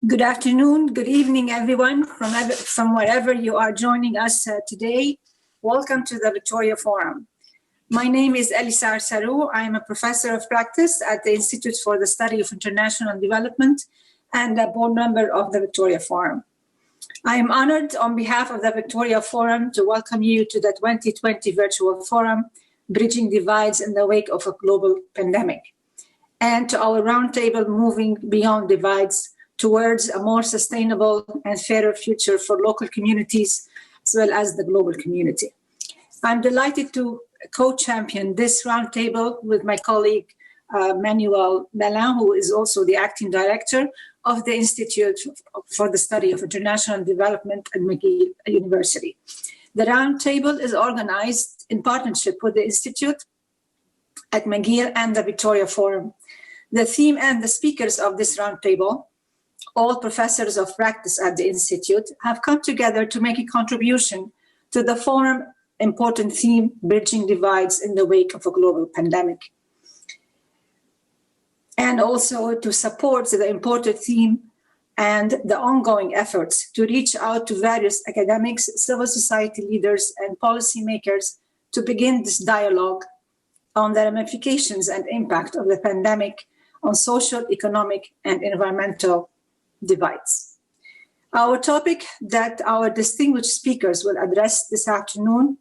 Good afternoon, good evening, everyone, from wherever you are joining us today. Welcome to the Victoria Forum. My name is Elisar Sarou. I am a professor of practice at the Institute for the Study of International Development and a board member of the Victoria Forum. I am honored on behalf of the Victoria Forum to welcome you to the 2020 Virtual Forum, Bridging Divides in the Wake of a Global Pandemic, and to our roundtable, Moving Beyond Divides towards a more sustainable and fairer future for local communities as well as the global community. I'm delighted to co-champion this roundtable with my colleague Manuel Belin, who is also the acting director of the Institute for the Study of International Development at McGill University. The roundtable is organized in partnership with the Institute at McGill and the Victoria Forum. The theme and the speakers of this roundtable, all professors of practice at the Institute, have come together to make a contribution to the forum important theme, Bridging Divides in the Wake of a Global Pandemic, and also to support the important theme and the ongoing efforts to reach out to various academics, civil society leaders, and policymakers to begin this dialogue on the ramifications and impact of the pandemic on social, economic, and environmental divides. Our topic that our distinguished speakers will address this afternoon,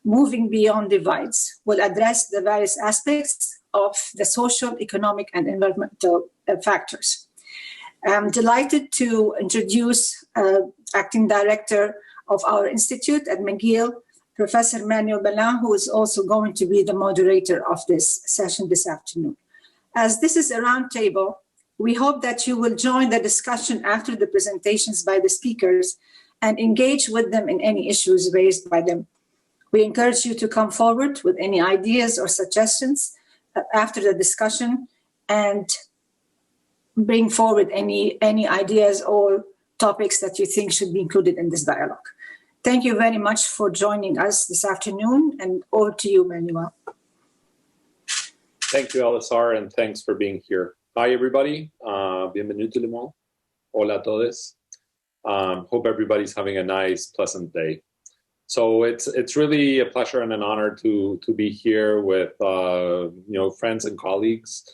Moving Beyond Divides, will address the various aspects of the social, economic, and environmental factors. I'm delighted to introduce Acting Director of our Institute at McGill, Professor Manuel Belin, who is also going to be the moderator of this session this afternoon. As this is a roundtable, we hope that you will join the discussion after the presentations by the speakers and engage with them in any issues raised by them. We encourage you to come forward with any ideas or suggestions after the discussion and bring forward any ideas or topics that you think should be included in this dialogue. Thank you very much for joining us this afternoon, and over to you, Manuel. Thank you, Elisar, and thanks for being here. Hi, everybody. Bienvenido tout le monde. Hola a todos. Hope everybody's having a nice, pleasant day. So it's really a pleasure and an honor to be here with friends and colleagues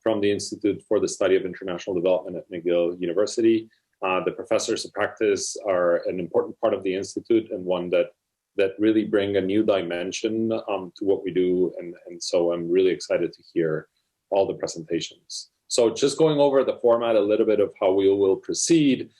from the Institute for the Study of International Development at McGill University. The professors of practice are an important part of the Institute and one that really bring a new dimension to what we do. And so I'm really excited to hear all the presentations. So just going over the format, a little bit of how we will proceed.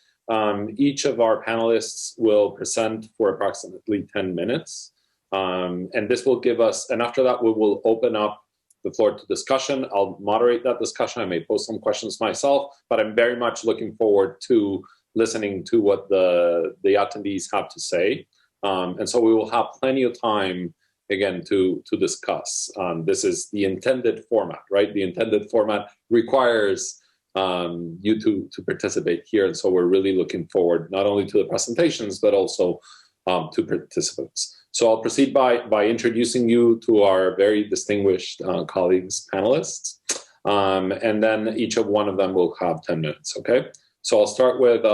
Each of our panelists will present for approximately 10 minutes. And this will give us, and after that, we will open up the floor to discussion. I'll moderate that discussion. I may pose some questions myself, but I'm very much looking forward to listening to what the attendees have to say. And so we will have plenty of time again, to discuss. This is the intended format, right? The intended format requires you to participate here. And so we're really looking forward not only to the presentations, but also to participants. So I'll proceed by introducing you to our very distinguished colleagues, panelists. And then each of one of them will have 10 minutes, okay? So I'll start with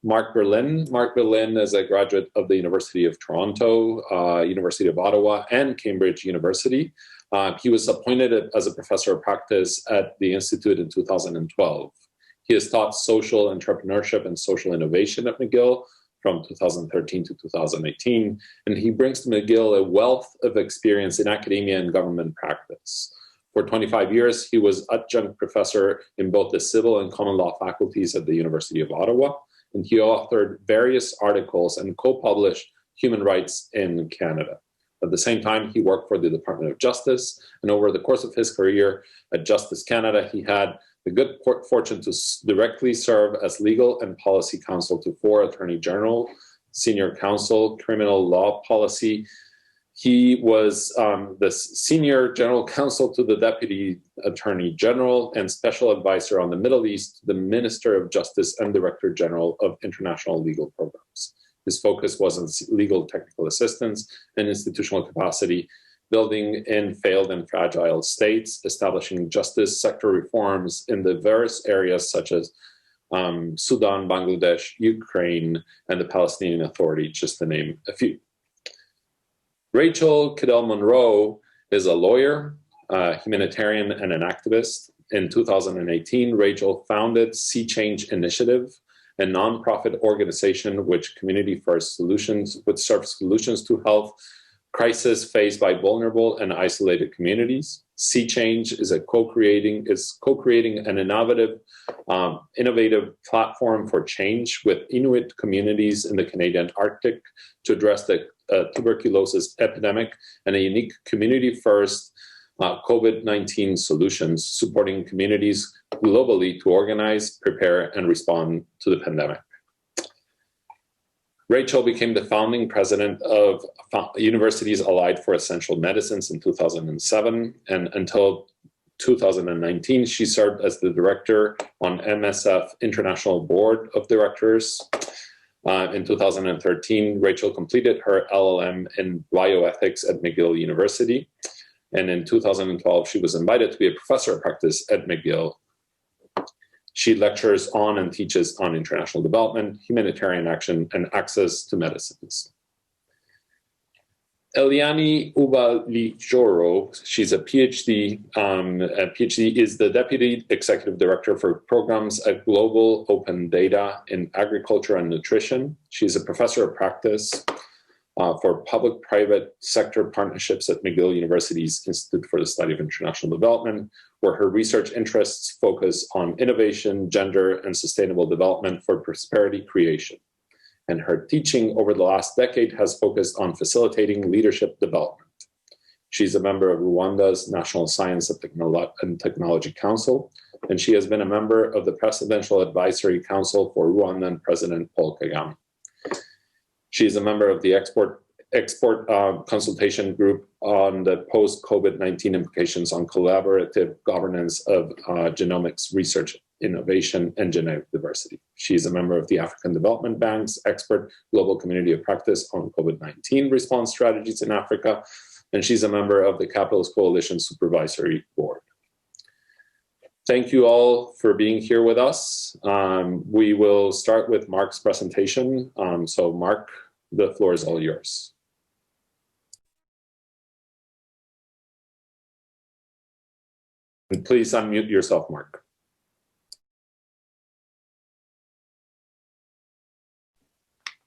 Mark Berlin. Mark Berlin is a graduate of the University of Toronto, University of Ottawa, and Cambridge University. He was appointed as a professor of practice at the Institute in 2012. He has taught social entrepreneurship and social innovation at McGill from 2013 to 2018, and he brings to McGill a wealth of experience in academia and government practice. For 25 years, he was adjunct professor in both the civil and common law faculties at the University of Ottawa, and he authored various articles and co-published human rights in Canada. At the same time, he worked for the Department of Justice, and over the course of his career at Justice Canada, he had the good fortune to directly serve as legal and policy counsel to 4 attorney general, senior counsel, criminal law policy. He was the senior general counsel to the deputy attorney general and special advisor on the Middle East, the Minister of Justice and Director General of International Legal Programs. His focus was on legal technical assistance and institutional capacity, building in failed and fragile states, establishing justice sector reforms in diverse areas such as Sudan, Bangladesh, Ukraine, and the Palestinian Authority, just to name a few. Rachel Cadell Monroe is a lawyer, humanitarian, and an activist. In 2018, Rachel founded Sea Change Initiative, a nonprofit organization which serves solutions to health crisis faced by vulnerable and isolated communities. Sea Change is co-creating an innovative platform for change with Inuit communities in the Canadian Arctic to address the tuberculosis epidemic and a unique community-first COVID-19 solutions, supporting communities globally to organize, prepare, and respond to the pandemic. Rachel became the founding president of Universities Allied for Essential Medicines in 2007, and until 2019, she served as the director on MSF International Board of Directors. In 2013, Rachel completed her LLM in bioethics at McGill University. And in 2012, she was invited to be a professor of practice at McGill. She lectures on and teaches on international development, humanitarian action, and access to medicines. Eliane Ubalijoro, she's a PhD. PhD is the Deputy Executive Director for Programs at Global Open Data in Agriculture and Nutrition. She's a professor of practice for public-private sector partnerships at McGill University's Institute for the Study of International Development, where her research interests focus on innovation, gender, and sustainable development for prosperity creation. And her teaching over the last decade has focused on facilitating leadership development. She's a member of Rwanda's National Science and Technology Council, and she has been a member of the Presidential Advisory Council for Rwandan President Paul Kagame. She is a member of the export consultation group on the post-COVID-19 implications on collaborative governance of genomics research, innovation, and genetic diversity. She is a member of the African Development Bank's expert global community of practice on COVID-19 response strategies in Africa, and she's a member of the Capitalist Coalition Supervisory Board. Thank you all for being here with us. We will start with Mark's presentation. So Mark, the floor is all yours. And please unmute yourself, Mark.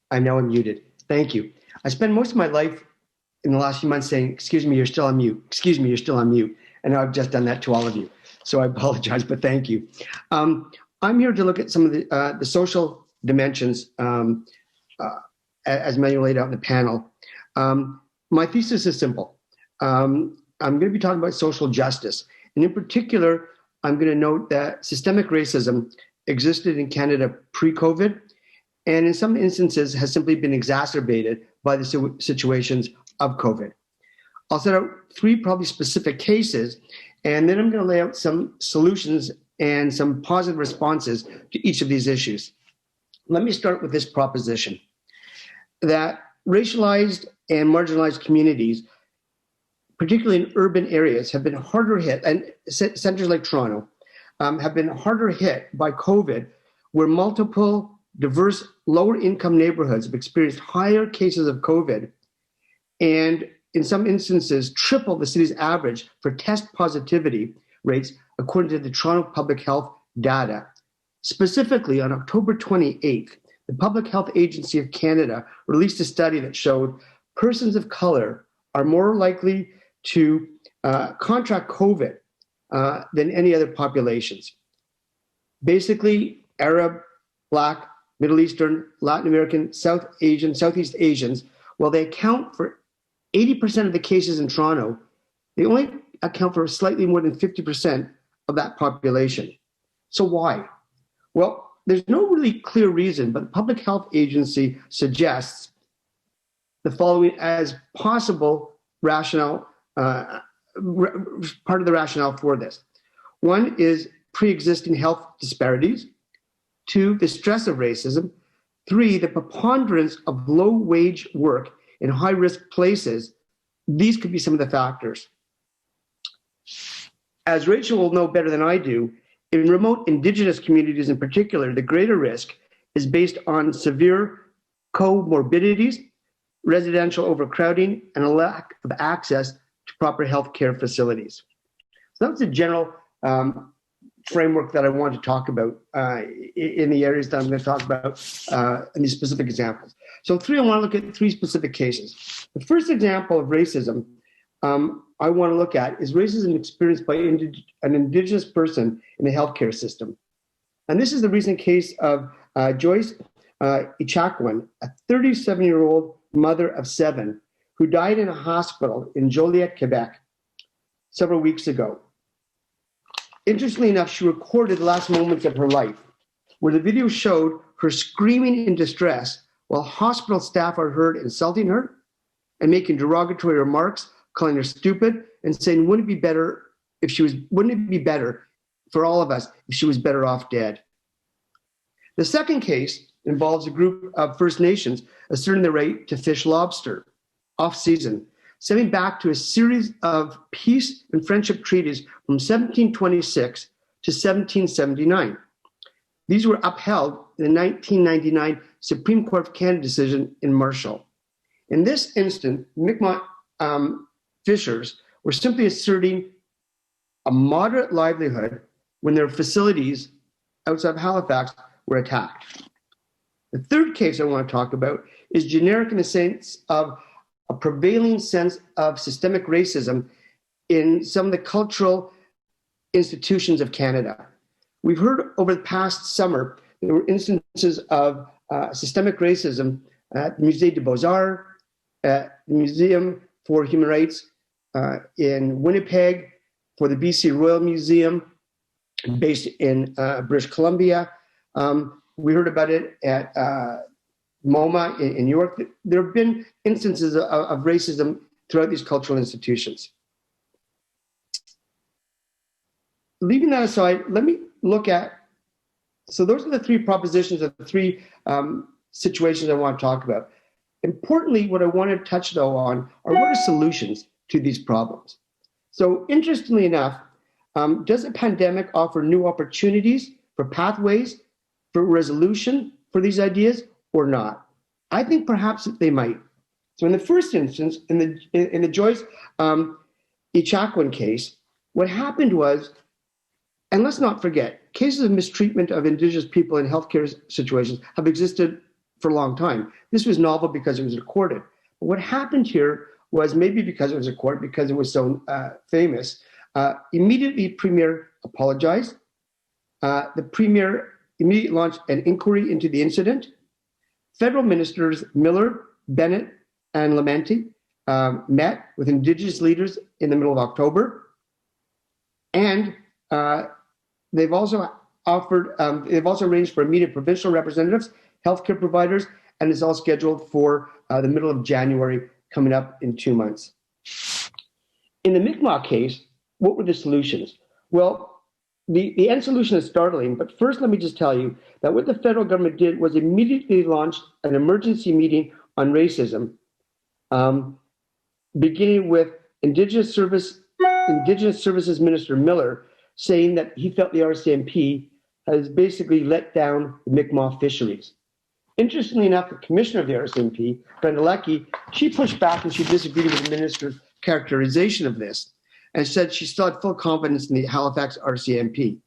I'm now unmuted. Thank you. I spent most of my life in the last few months saying, excuse me, you're still on mute. Excuse me, you're still on mute. And now I've just done that to all of you. So I apologize, but thank you. I'm here to look at some of the social dimensions as Manuel laid out in the panel. My thesis is simple. I'm going to be talking about social justice. And in particular, I'm going to note that systemic racism existed in Canada pre-COVID, and in some instances has simply been exacerbated by the situations of COVID. I'll set out three probably specific cases, and then I'm going to lay out some solutions and some positive responses to each of these issues. Let me start with this proposition that racialized and marginalized communities, particularly in urban areas, have been harder hit, and centers like Toronto have been harder hit by COVID, where multiple diverse lower income neighborhoods have experienced higher cases of COVID, and in some instances triple the city's average for test positivity rates, according to the Toronto Public Health data. Specifically, on October 28th, the Public Health Agency of Canada released a study that showed persons of color are more likely to contract COVID than any other populations. Basically, Arab, Black, Middle Eastern, Latin American, South Asian, Southeast Asians, while they account for 80% of the cases in Toronto, they only account for slightly more than 50% of that population. So why? Well, there's no really clear reason, but the Public Health Agency suggests the following as possible rationale, part of the rationale for this. One is pre-existing health disparities. Two, the stress of racism. Three, the preponderance of low-wage work in high-risk places. These could be some of the factors. As Rachel will know better than I do, In remote Indigenous communities in particular, the greater risk is based on severe comorbidities, residential overcrowding, and a lack of access to proper healthcare facilities. So that's a general framework that I want to talk about in the areas that I'm going to talk about in these specific examples. So I want to look at 3 specific cases. The first example of racism I want to look at is racism experienced by an Indigenous person in the healthcare system. And this is the recent case of Joyce Ichakwin, a 37-year-old mother of 7 who died in a hospital in Joliet, Quebec, several weeks ago. Interestingly enough, she recorded the last moments of her life, where the video showed her screaming in distress while hospital staff are heard insulting her and making derogatory remarks, calling her stupid, and saying, wouldn't it be better for all of us if she was better off dead? The second case involves a group of First Nations asserting the right to fish lobster off-season, stemming back to a series of peace and friendship treaties from 1726 to 1779. These were upheld in the 1999 Supreme Court of Canada decision in Marshall. In this instance, Mi'kmaq fishers were simply asserting a moderate livelihood when their facilities outside of Halifax were attacked. The third case I want to talk about is generic in the sense of a prevailing sense of systemic racism in some of the cultural institutions of Canada. We've heard over the past summer there were instances of systemic racism at the Musée des Beaux-Arts, at the Museum for Human Rights in Winnipeg, for the BC Royal Museum based in British Columbia. We heard about it at MoMA in New York. There have been instances of racism throughout these cultural institutions. Leaving that aside, let me look at, so those are the 3 propositions of the 3 situations I want to talk about. Importantly, what I want to touch though on are what are solutions to these problems. So interestingly enough, does the pandemic offer new opportunities for pathways, for resolution for these ideas or not? I think perhaps that they might. So in the first instance, in the Joyce Ichakwin case, what happened was, and let's not forget, cases of mistreatment of Indigenous people in healthcare situations have existed for a long time. This was novel because it was recorded. But what happened here was, maybe because it was recorded, because it was so famous, immediately Premier apologized. The Premier immediately launched an inquiry into the incident. Federal ministers Miller, Bennett, and Lamenti met with Indigenous leaders in the middle of October. And they've also arranged for immediate provincial representatives, healthcare providers, and it's all scheduled for the middle of January, coming up in 2 months. In the Mi'kmaq case, what were the solutions? Well, the end solution is startling, but first let me just tell you that what the federal government did was immediately launched an emergency meeting on racism, beginning with Indigenous Services Minister Miller saying that he felt the RCMP has basically let down the Mi'kmaq fisheries. Interestingly enough, the commissioner of the RCMP, Brenda Leckie, she pushed back and she disagreed with the minister's characterization of this and said she still had full confidence in the Halifax RCMP.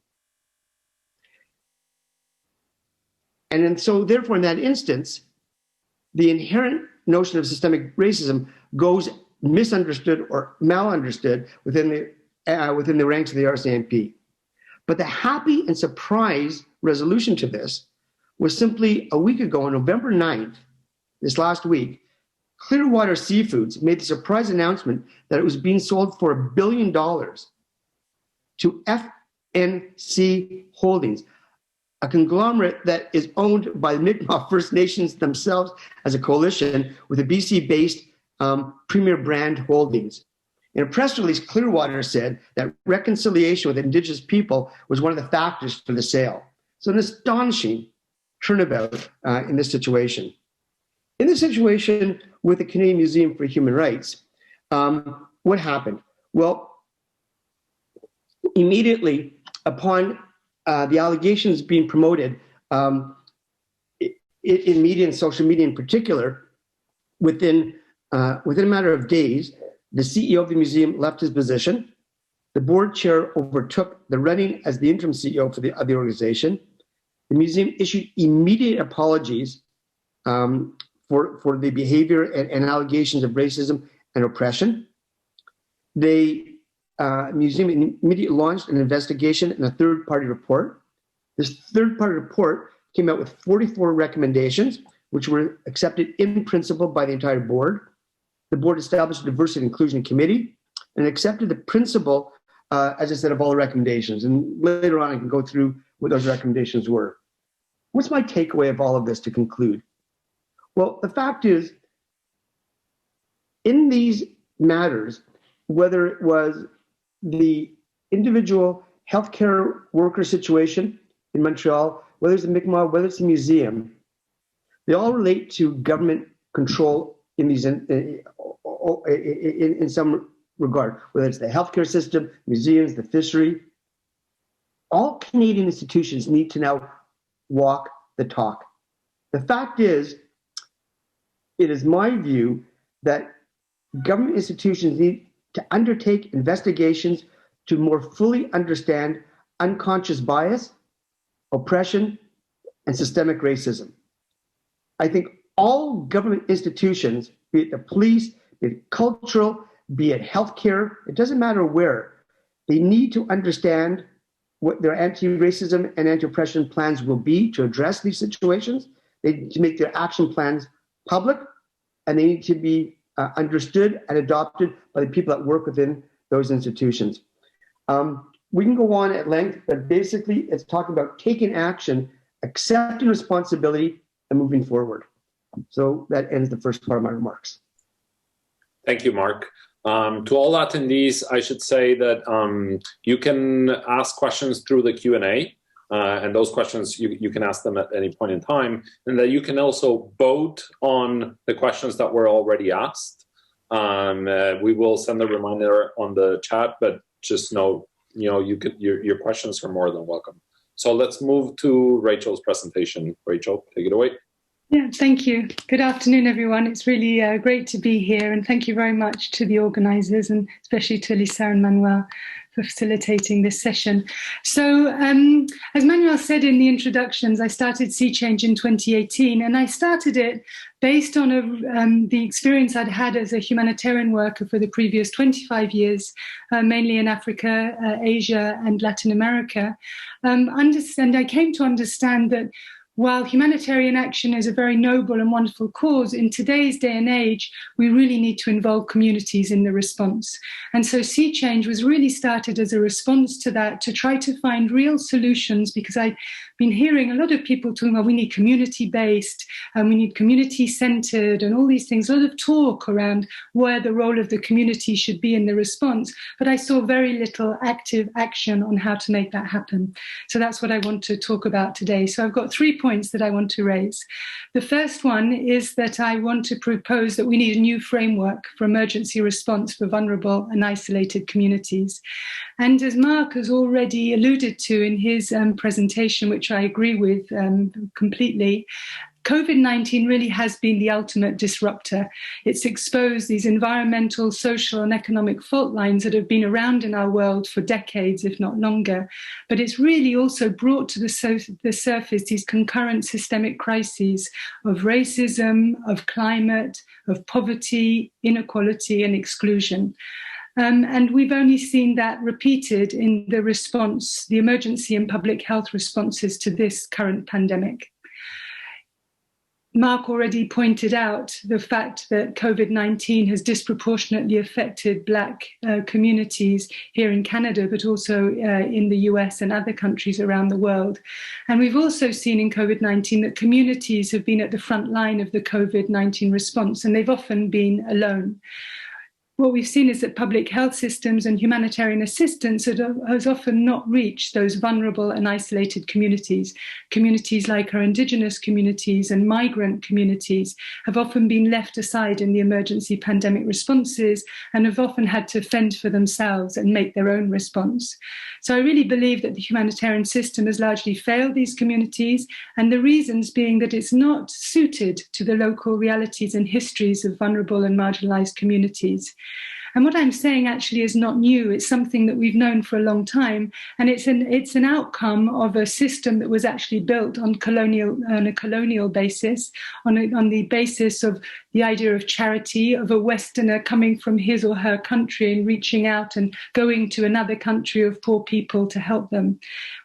And then, so therefore, in that instance, the inherent notion of systemic racism goes misunderstood or malunderstood within the ranks of the RCMP. But the happy and surprised resolution to this was simply a week ago, on November 9th, this last week, Clearwater Seafoods made the surprise announcement that it was being sold for $1 billion to FNC Holdings, a conglomerate that is owned by the Mi'kmaq First Nations themselves as a coalition with a BC-based Premier Brand Holdings. In a press release, Clearwater said that reconciliation with Indigenous people was one of the factors for the sale. So an astonishing turnabout in this situation. In the situation with the Canadian Museum for Human Rights, what happened? Well, immediately upon the allegations being promoted in media and social media in particular, within a matter of days, the CEO of the museum left his position. The board chair overtook the running as the interim CEO of the organization. The museum issued immediate apologies for the behavior and allegations of racism and oppression. The museum immediately launched an investigation and a third-party report. This third-party report came out with 44 recommendations, which were accepted in principle by the entire board. The board established a diversity and inclusion committee and accepted the principle, as I said, of all the recommendations. And later on, I can go through what those recommendations were. What's my takeaway of all of this to conclude? Well, the fact is, in these matters, whether it was the individual healthcare worker situation in Montreal, whether it's the Mi'kmaq, whether it's the museum, they all relate to government control in these in some regard, whether it's the healthcare system, museums, the fishery. All Canadian institutions need to now walk the talk. The fact is, it is my view that government institutions need to undertake investigations to more fully understand unconscious bias, oppression, and systemic racism. I think all government institutions, be it the police, be it cultural, be it healthcare, it doesn't matter where, they need to understand what their anti-racism and anti-oppression plans will be to address these situations. They need to make their action plans public, and they need to be understood and adopted by the people that work within those institutions. We can go on at length, but basically it's talking about taking action, accepting responsibility, and moving forward. So that ends the first part of my remarks. Thank you, Mark. To all attendees, I should say that you can ask questions through the Q&A, and those questions, you can ask them at any point in time, and that you can also vote on the questions that were already asked. We will send a reminder on the chat, but just know, your questions are more than welcome. So let's move to Rachel's presentation. Rachel, take it away. Yeah, thank you. Good afternoon, everyone. It's really great to be here, and thank you very much to the organisers, and especially to Lisa and Manuel for facilitating this session. So, as Manuel said in the introductions, I started Sea Change in 2018, and I started it based on the experience I'd had as a humanitarian worker for the previous 25 years, mainly in Africa, Asia, and Latin America. And I came to understand that while humanitarian action is a very noble and wonderful cause, in today's day and age, we really need to involve communities in the response. And so Sea Change was really started as a response to that, to try to find real solutions, because I've been hearing a lot of people talking about we need community-based and we need community-centered and all these things, a lot of talk around where the role of the community should be in the response. But I saw very little active action on how to make that happen. So that's what I want to talk about today. So I've got 3 points that I want to raise. The first one is that I want to propose that we need a new framework for emergency response for vulnerable and isolated communities. And as Mark has already alluded to in his presentation, which I agree with completely, COVID-19 really has been the ultimate disruptor. It's exposed these environmental, social, and economic fault lines that have been around in our world for decades, if not longer. But it's really also brought to the surface these concurrent systemic crises of racism, of climate, of poverty, inequality, and exclusion. And we've only seen that repeated in the response, the emergency and public health responses to this current pandemic. Mark already pointed out the fact that COVID-19 has disproportionately affected Black communities here in Canada, but also in the US and other countries around the world. And we've also seen in COVID-19 that communities have been at the front line of the COVID-19 response, and they've often been alone. what we've seen is that public health systems and humanitarian assistance has often not reached those vulnerable and isolated communities. Communities like our indigenous communities and migrant communities have often been left aside in the emergency pandemic responses and have often had to fend for themselves and make their own response. So I really believe that the humanitarian system has largely failed these communities, and the reasons being that it's not suited to the local realities and histories of vulnerable and marginalized communities. And what I'm saying actually is not new. It's something that we've known for a long time, and it's an outcome of a system that was actually built on a colonial basis, on the basis of the idea of charity, of a Westerner coming from his or her country and reaching out and going to another country of poor people to help them.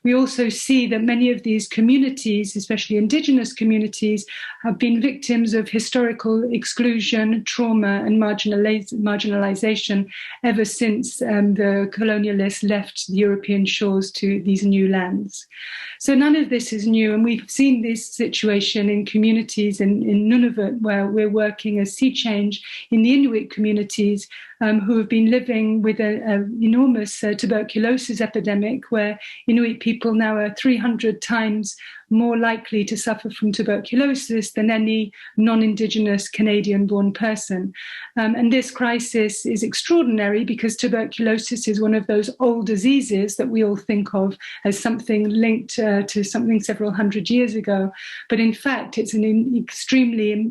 We also see that many of these communities, especially indigenous communities, have been victims of historical exclusion, trauma, and marginalization ever since the colonialists left the European shores to these new lands. So none of this is new, and we've seen this situation in communities in Nunavut, where we're working as sea change in the Inuit communities who have been living with an enormous tuberculosis epidemic, where Inuit people now are 300 times more likely to suffer from tuberculosis than any non-Indigenous Canadian-born person. And this crisis is extraordinary because tuberculosis is one of those old diseases that we all think of as something linked to something several hundred years ago. But in fact, it's an extremely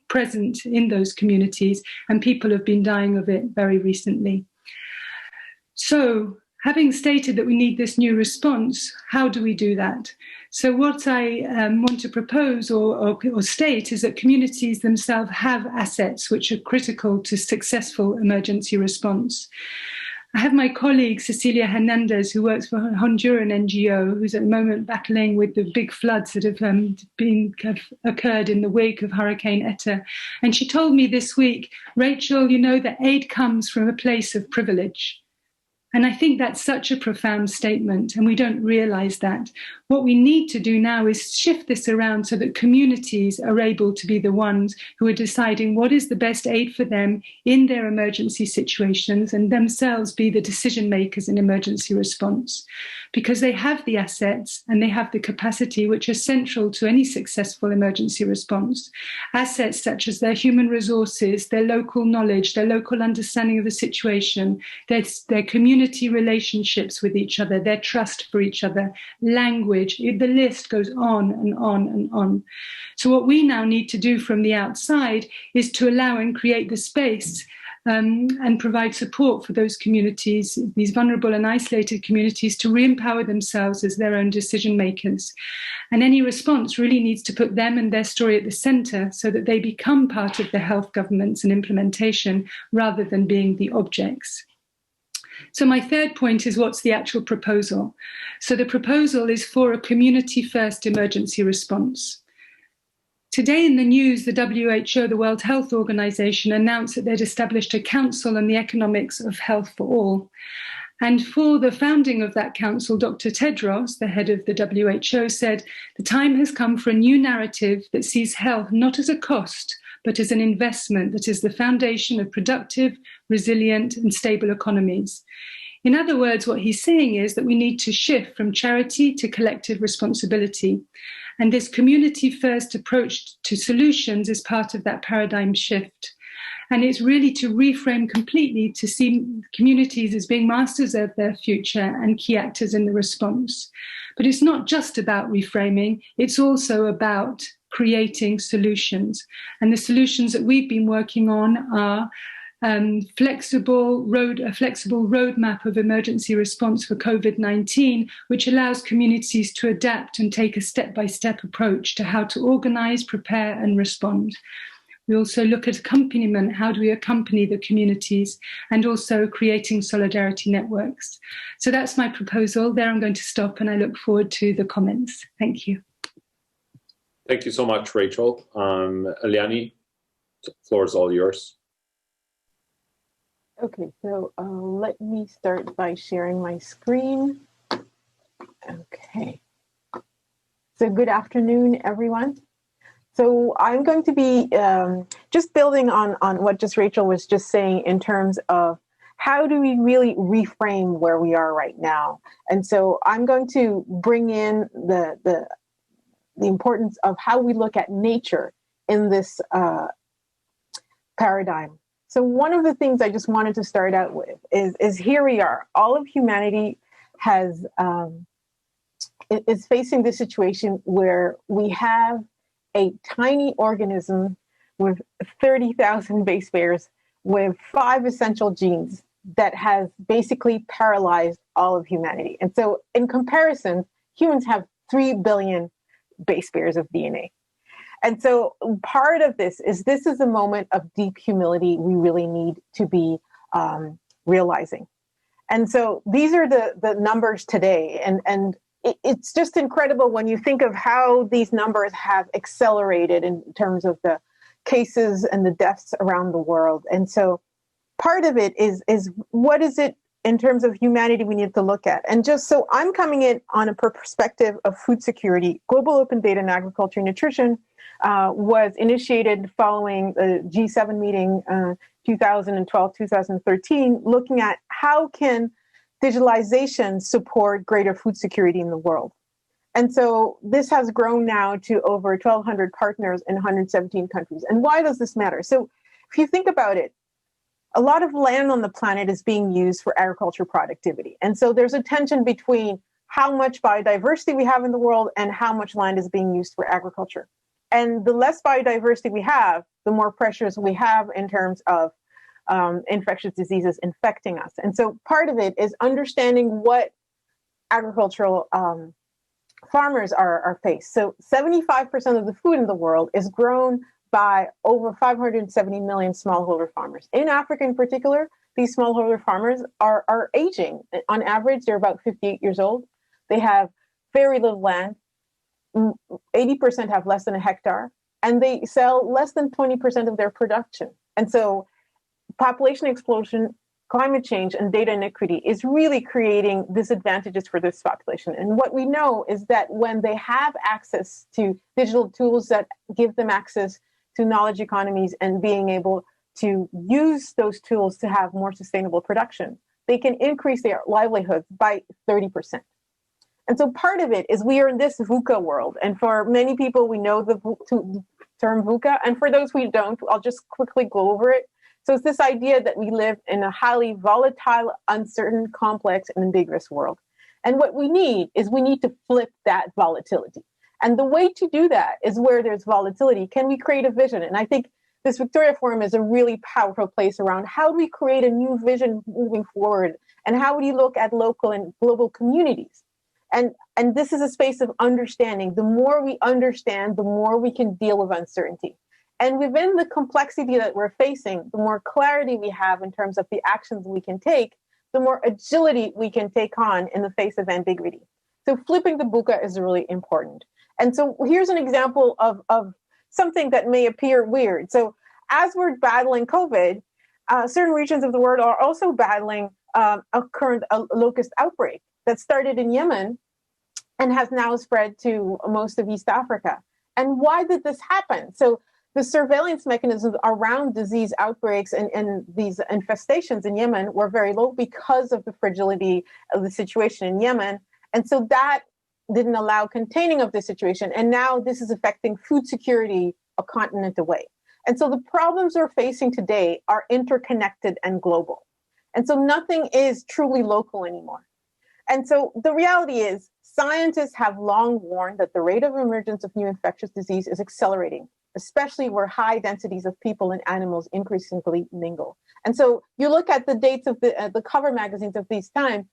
present in those communities, and people have been dying of it very recently. So, having stated that we need this new response, how do we do that? So what I want to propose or state is that communities themselves have assets which are critical to successful emergency response. I have my colleague, Cecilia Hernandez, who works for a Honduran NGO, who's at the moment battling with the big floods that have occurred in the wake of Hurricane Eta. And she told me this week, Rachel, you know that aid comes from a place of privilege. And I think that's such a profound statement, and we don't realize that. What we need to do now is shift this around so that communities are able to be the ones who are deciding what is the best aid for them in their emergency situations, and themselves be the decision makers in emergency response, because they have the assets and they have the capacity which are central to any successful emergency response. Assets such as their human resources, their local knowledge, their local understanding of the situation, their community relationships with each other, their trust for each other, language, the list goes on and on and on. So what we now need to do from the outside is to allow and create the space and provide support for those communities, these vulnerable and isolated communities, to re-empower themselves as their own decision makers. And any response really needs to put them and their story at the center so that they become part of the health governance and implementation rather than being the objects. So my third point is, what's the actual proposal? So the proposal is for a community-first emergency response. Today in the news, the WHO, the World Health Organization, announced that they'd established a council on the economics of health for all. And for the founding of that council, Dr. Tedros, the head of the WHO, said, the time has come for a new narrative that sees health not as a cost, but as an investment that is the foundation of productive, resilient, and stable economies. In other words, what he's saying is that we need to shift from charity to collective responsibility. And this community-first approach to solutions is part of that paradigm shift. And it's really to reframe completely to see communities as being masters of their future and key actors in the response. But it's not just about reframing, it's also about creating solutions. And the solutions that we've been working on are a flexible roadmap of emergency response for COVID-19, which allows communities to adapt and take a step-by-step approach to how to organize, prepare, and respond. We also look at accompaniment. How do we accompany the communities, and also creating solidarity networks? So that's my proposal. There I'm going to stop, and I look forward to the comments. Thank you. Thank you so much, Rachel. Eliani, the floor is all yours. Okay, so let me start by sharing my screen. Okay. So good afternoon, everyone. So I'm going to be just building on what just Rachel was just saying in terms of how do we really reframe where we are right now. And so I'm going to bring in the importance of how we look at nature in this paradigm. So one of the things I just wanted to start out with is here we are. All of humanity is facing this situation where we have a tiny organism with 30,000 base pairs with 5 essential genes that has basically paralyzed all of humanity. And so in comparison, humans have 3 billion base pairs of DNA. And so part of this is a moment of deep humility we really need to be realizing. And so these are the numbers today. And it's just incredible when you think of how these numbers have accelerated in terms of the cases and the deaths around the world. And so part of it is what is it in terms of humanity we need to look at? And just so I'm coming in on a perspective of food security, global open data in agriculture and nutrition was initiated following the G7 meeting 2012, 2013, looking at how can digitalization support greater food security in the world. And so this has grown now to over 1,200 partners in 117 countries. And why does this matter? So if you think about it, a lot of land on the planet is being used for agriculture productivity. And so there's a tension between how much biodiversity we have in the world and how much land is being used for agriculture. And the less biodiversity we have, the more pressures we have in terms of infectious diseases infecting us. And so part of it is understanding what agricultural farmers are faced. So 75% of the food in the world is grown by over 570 million smallholder farmers. In Africa in particular, these smallholder farmers are aging. On average, they're about 58 years old. They have very little land. 80% have less than a hectare, and they sell less than 20% of their production. And so population explosion, climate change, and data inequity is really creating disadvantages for this population. And what we know is that when they have access to digital tools that give them access to knowledge economies and being able to use those tools to have more sustainable production, they can increase their livelihoods by 30%. And so part of it is we are in this VUCA world. And for many people, we know the term VUCA. And for those who don't, I'll just quickly go over it. So it's this idea that we live in a highly volatile, uncertain, complex, and ambiguous world. And what we need to flip that volatility. And the way to do that is where there's volatility. Can we create a vision? And I think this Victoria Forum is a really powerful place around how do we create a new vision moving forward? And how do you look at local and global communities? And this is a space of understanding. The more we understand, the more we can deal with uncertainty. And within the complexity that we're facing, the more clarity we have in terms of the actions we can take, the more agility we can take on in the face of ambiguity. So flipping the VUCA is really important. And so here's an example of something that may appear weird. So as we're battling COVID, certain regions of the world are also battling a current locust outbreak that started in Yemen and has now spread to most of East Africa. And why did this happen? So the surveillance mechanisms around disease outbreaks and these infestations in Yemen were very low because of the fragility of the situation in Yemen. And so that didn't allow containing of the situation. And now this is affecting food security a continent away. And so the problems we're facing today are interconnected and global. And so nothing is truly local anymore. And so the reality is scientists have long warned that the rate of emergence of new infectious disease is accelerating, especially where high densities of people and animals increasingly mingle. And so you look at the dates of the cover magazines of these times,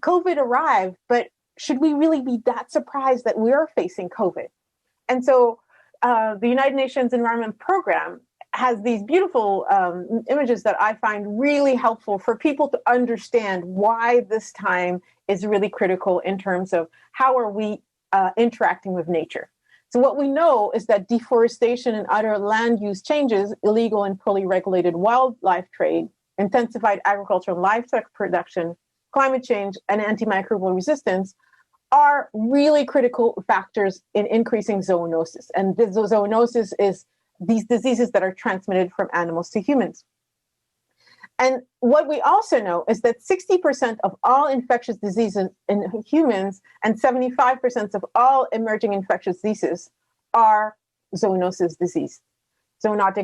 COVID arrived, but should we really be that surprised that we're facing COVID? And so the United Nations Environment Program has these beautiful images that I find really helpful for people to understand why this time is really critical in terms of how are we interacting with nature. So what we know is that deforestation and other land use changes, illegal and poorly regulated wildlife trade, intensified agricultural and livestock production, climate change, and antimicrobial resistance are really critical factors in increasing zoonosis. And this zoonosis is these diseases that are transmitted from animals to humans. And what we also know is that 60% of all infectious diseases in humans and 75% of all emerging infectious diseases are zoonotic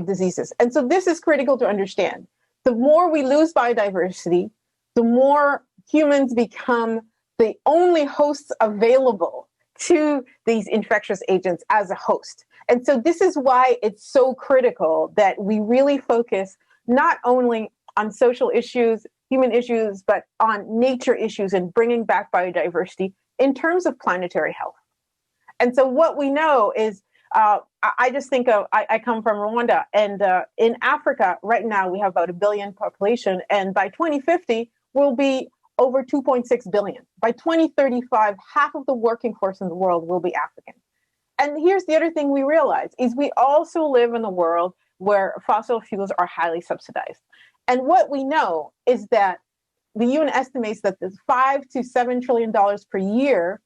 diseases. And so this is critical to understand. The more we lose biodiversity, the more humans become the only hosts available to these infectious agents as a host. And so this is why it's so critical that we really focus not only on social issues, human issues, but on nature issues and bringing back biodiversity in terms of planetary health. And so what we know is, I just think of, I come from Rwanda, and in Africa right now we have about 1 billion population, and by 2050 we'll be over 2.6 billion. By 2035, half of the working force in the world will be African. And here's the other thing we realize is we also live in a world where fossil fuels are highly subsidized. And what we know is that the UN estimates that there's $5 to $7 trillion per year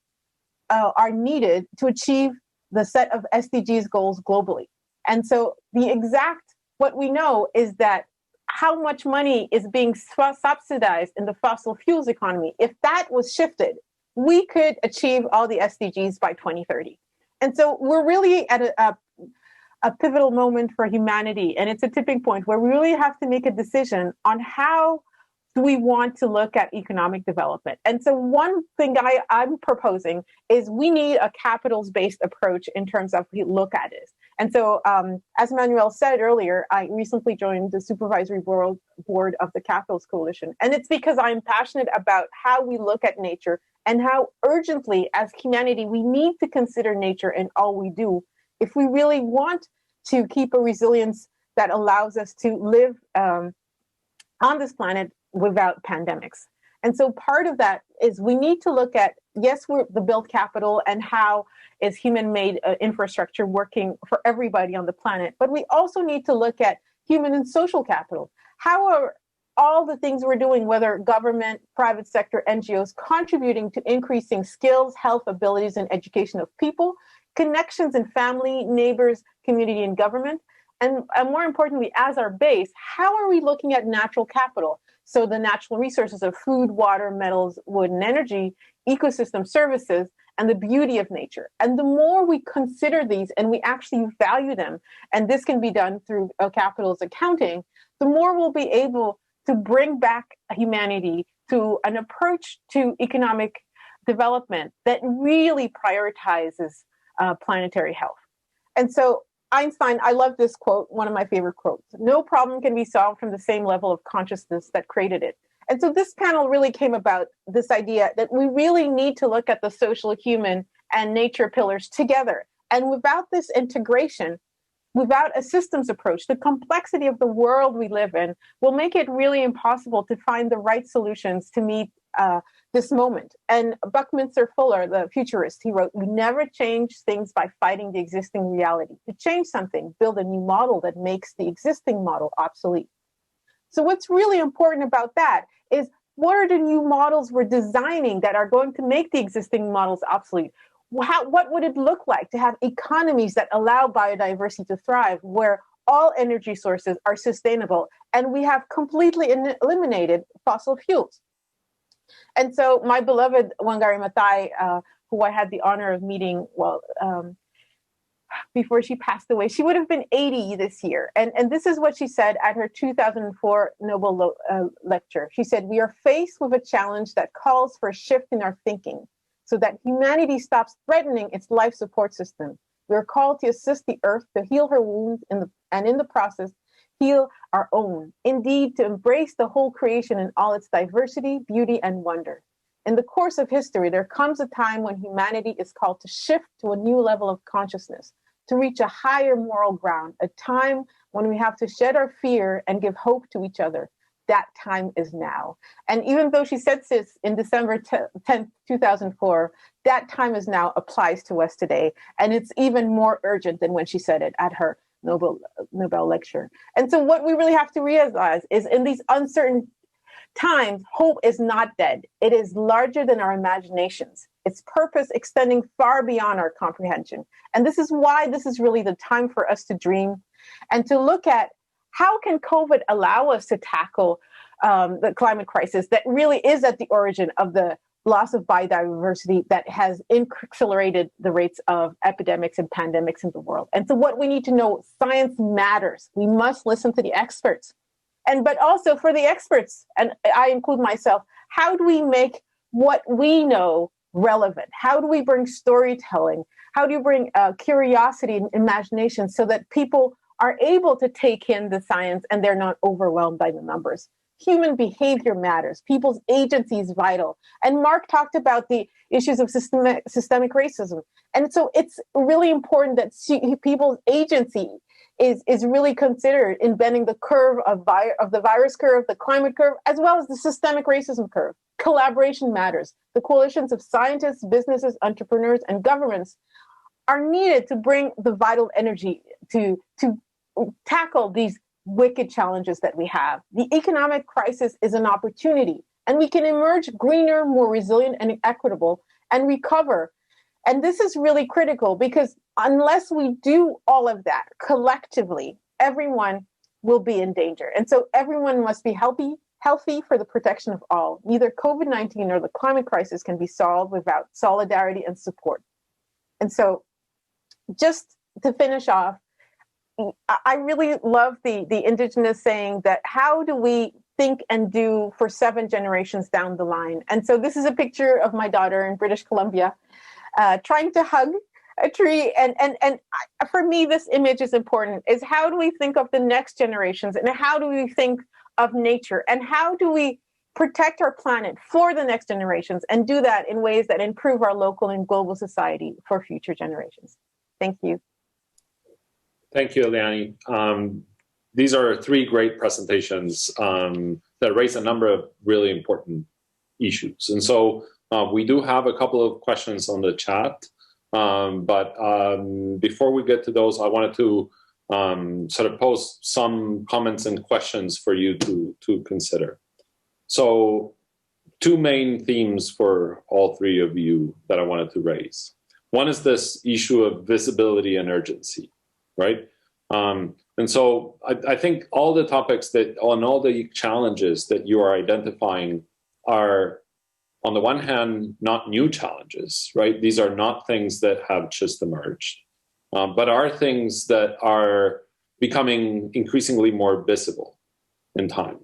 are needed to achieve the set of SDGs goals globally. And so what we know is that how much money is being subsidized in the fossil fuels economy, if that was shifted, we could achieve all the SDGs by 2030. And so we're really at a pivotal moment for humanity, and it's a tipping point where we really have to make a decision on how do we want to look at economic development. And so one thing I'm proposing is we need a capitals-based approach in terms of we look at it. And so as Manuel said earlier, I recently joined the supervisory board of the Capitals Coalition. And it's because I'm passionate about how we look at nature and how urgently as humanity we need to consider nature in all we do if we really want to keep a resilience that allows us to live on this planet without pandemics. And so part of that is we need to look at, yes, we're the built capital and how is human-made infrastructure working for everybody on the planet, but we also need to look at human and social capital. How are all the things we're doing, whether government, private sector, NGOs, contributing to increasing skills, health, abilities, and education of people, connections in family, neighbors, community, and government, and more importantly, as our base, how are we looking at natural capital? So the natural resources of food, water, metals, wood, and energy, ecosystem services, and the beauty of nature. And the more we consider these and we actually value them, and this can be done through capitals accounting, the more we'll be able to bring back humanity to an approach to economic development that really prioritizes planetary health. And so Einstein, I love this quote, one of my favorite quotes: "No problem can be solved from the same level of consciousness that created it." And so this panel really came about this idea that we really need to look at the social, human, and nature pillars together. And without this integration, without a systems approach, the complexity of the world we live in will make it really impossible to find the right solutions to meet this moment. And Buckminster Fuller, the futurist, he wrote, "We never change things by fighting the existing reality. To change something, build a new model that makes the existing model obsolete." So what's really important about that is, what are the new models we're designing that are going to make the existing models obsolete? What would it look like to have economies that allow biodiversity to thrive, where all energy sources are sustainable and we have completely eliminated fossil fuels? And so my beloved Wangari Maathai, who I had the honor of meeting, before she passed away, she would have been 80 this year. And this is what she said at her 2004 Nobel lecture. She said, "We are faced with a challenge that calls for a shift in our thinking so that humanity stops threatening its life support system. We are called to assist the earth to heal her wounds and in the process, heal our own. Indeed, to embrace the whole creation in all its diversity, beauty, and wonder. In the course of history, there comes a time when humanity is called to shift to a new level of consciousness, to reach a higher moral ground, a time when we have to shed our fear and give hope to each other. That time is now." And even though she said this in December 10th, 2004, that time is now applies to us today. And it's even more urgent than when she said it at her Nobel lecture. And so what we really have to realize is, in these uncertain times, hope is not dead. It is larger than our imaginations. its purpose extending far beyond our comprehension. And this is why this is really the time for us to dream and to look at how can COVID allow us to tackle the climate crisis that really is at the origin of the loss of biodiversity that has accelerated the rates of epidemics and pandemics in the world. And so what we need to know, science matters. We must listen to the experts. But also for the experts, and I include myself, how do we make what we know relevant? How do we bring storytelling? How do you bring curiosity and imagination so that people are able to take in the science and they're not overwhelmed by the numbers? Human behavior matters. People's agency is vital. And Mark talked about the issues of systemic racism. And so it's really important that people's agency is really considered in bending the curve of the virus curve, the climate curve, as well as the systemic racism curve. Collaboration matters. The coalitions of scientists, businesses, entrepreneurs, and governments are needed to bring the vital energy to tackle these wicked challenges that we have. The economic crisis is an opportunity, and we can emerge greener, more resilient, and equitable, and recover. And this is really critical because unless we do all of that collectively, everyone will be in danger. And so everyone must be healthy for the protection of all. Neither COVID-19 nor the climate crisis can be solved without solidarity and support. And so just to finish off, I really love the indigenous saying that how do we think and do for 7 generations down the line? And so this is a picture of my daughter in British Columbia trying to hug a tree. And for me, this image is important, is how do we think of the next generations and how do we think of nature and how do we protect our planet for the next generations and do that in ways that improve our local and global society for future generations. Thank you. Thank you, Eliane. These are 3 great presentations that raise a number of really important issues. And so we do have a couple of questions on the chat, but before we get to those, I wanted to sort of pose some comments and questions for you to consider. So 2 main themes for all 3 of you that I wanted to raise. One is this issue of visibility and urgency, right? And so I think all the topics all the challenges that you are identifying are, on the one hand, not new challenges, right? These are not things that have just emerged, but are things that are becoming increasingly more visible in time.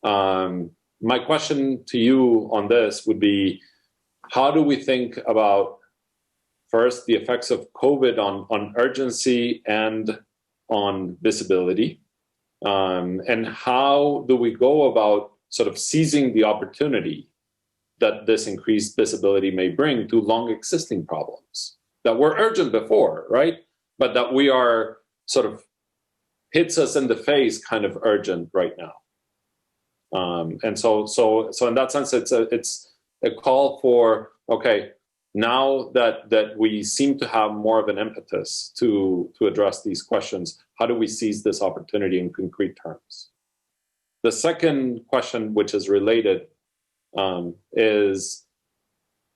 My question to you on this would be, how do we think about, first, the effects of COVID on urgency and on visibility, and how do we go about sort of seizing the opportunity that this increased visibility may bring to long existing problems that were urgent before, right? But that we are sort of hits us in the face kind of urgent right now. And so in that sense, it's a call for, okay, now that we seem to have more of an impetus to address these questions, how do we seize this opportunity in concrete terms? The second question, which is related, is,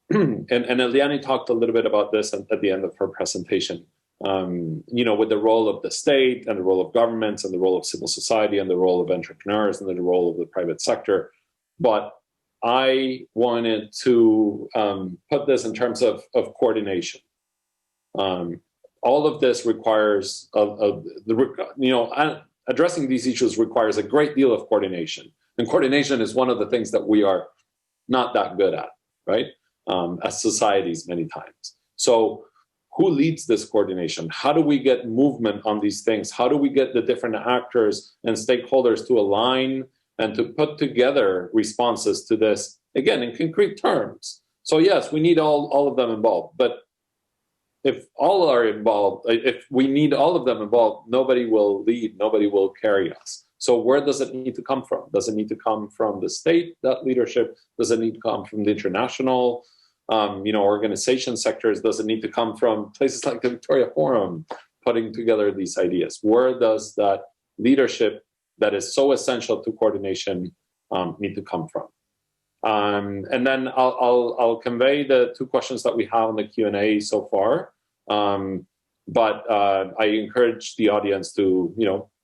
and Eliane talked a little bit about this at the end of her presentation, with the role of the state and the role of governments and the role of civil society and the role of entrepreneurs and the role of the private sector. But I wanted to put this in terms of coordination. All of this requires, addressing these issues requires a great deal of coordination. And coordination is one of the things that we are not that good at, right? As societies many times. So who leads this coordination? How do we get movement on these things? How do we get the different actors and stakeholders to align and to put together responses to this, again, in concrete terms? So yes, we need all of them involved, but if all are involved, if we need all of them involved, nobody will lead, nobody will carry us. So where does it need to come from? Does it need to come from the state, that leadership? Does it need to come from the international organization sectors? Does it need to come from places like the Victoria Forum putting together these ideas? Where does that leadership that is so essential to coordination need to come from? And then I'll convey the two questions that we have in the Q&A so far. But I encourage the audience to,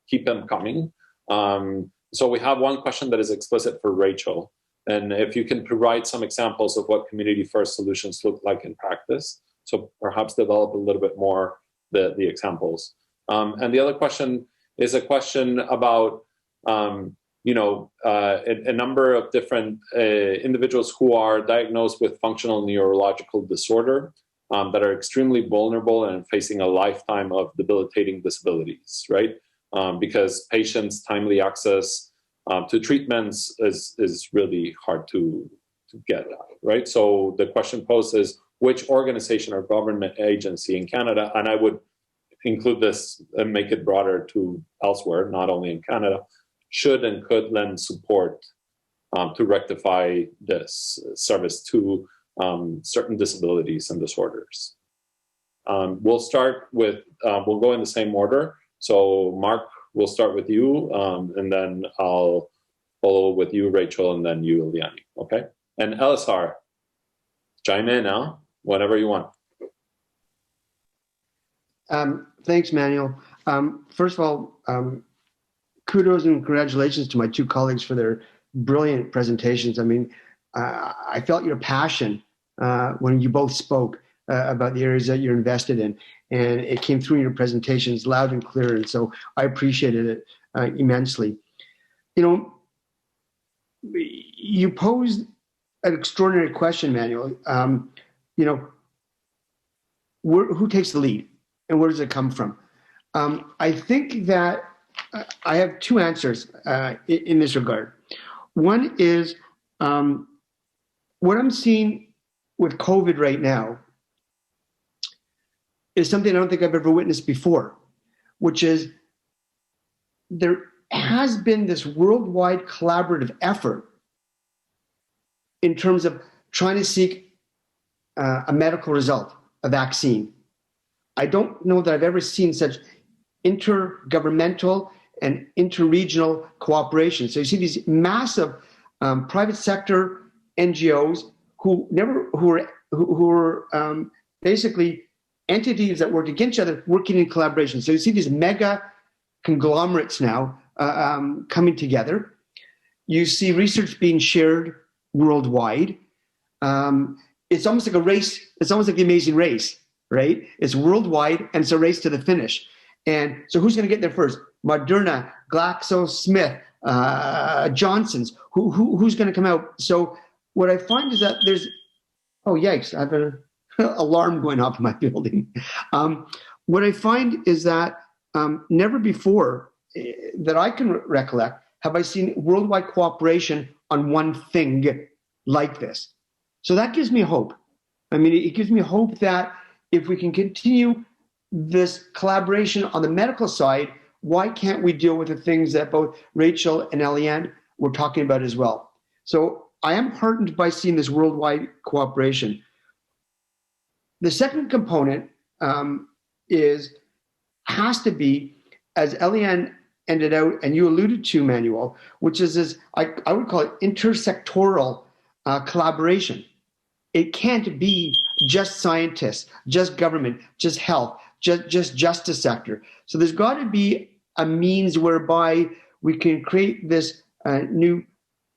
keep them coming. So we have one question that is explicit for Rachel. And if you can provide some examples of what community-first solutions look like in practice, so perhaps develop a little bit more the examples. And the other question is a question about, a number of different individuals who are diagnosed with functional neurological disorder that are extremely vulnerable and facing a lifetime of debilitating disabilities, right? Because patients' timely access to treatments is really hard to get at, right? So the question posed is, which organization or government agency in Canada, and I would include this and make it broader to elsewhere, not only in Canada, should and could lend support to rectify this service to certain disabilities and disorders. We'll start with, we'll go in the same order. So Mark, we'll start with you, and then I'll follow with you, Rachel, and then you, Eliane, okay? And Elisar, chime in now, whenever you want. Thanks, Manuel. First of all, kudos and congratulations to my two colleagues for their brilliant presentations. I mean, I felt your passion when you both spoke about the areas that you're invested in, and it came through in your presentations loud and clear, and so I appreciated it immensely. You posed an extraordinary question, Manuel. Who takes the lead, and where does it come from? I think that I have two answers in this regard. One is what I'm seeing with COVID right now is something I don't think I've ever witnessed before, which is there has been this worldwide collaborative effort in terms of trying to seek a medical result, a vaccine. I don't know that I've ever seen such intergovernmental and interregional cooperation. So you see these massive private sector NGOs who are basically entities that work against each other, working in collaboration. So you see these mega conglomerates now coming together. You see research being shared worldwide. It's almost like a race. It's almost like the Amazing Race, right? It's worldwide, and it's a race to the finish. And so who's going to get there first? Moderna, GlaxoSmith, Johnson's. Who's going to come out? So what I find is that there's, oh yikes! I have an alarm going off in my building. What I find is that never before that I can recollect have I seen worldwide cooperation on one thing like this. So that gives me hope. I mean, it gives me hope that if we can continue this collaboration on the medical side, why can't we deal with the things that both Rachel and Eliane were talking about as well? So I am heartened by seeing this worldwide cooperation. The second component has to be, as Eliane ended out, and you alluded to, Manuel, which is this, I would call it intersectoral collaboration. It can't be just scientists, just government, just health, just justice sector. So there's got to be a means whereby we can create this new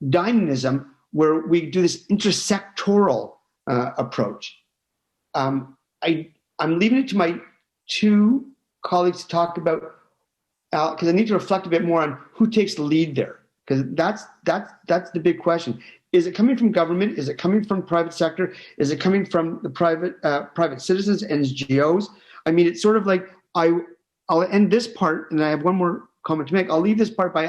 dynamism where we do this intersectoral approach. I'm leaving it to my two colleagues to talk about, because I need to reflect a bit more on who takes the lead there, because that's the big question. Is it coming from government? Is it coming from private sector? Is it coming from the private citizens and NGOs? I mean, it's sort of like I'll end this part, and I have one more comment to make. I'll leave this part by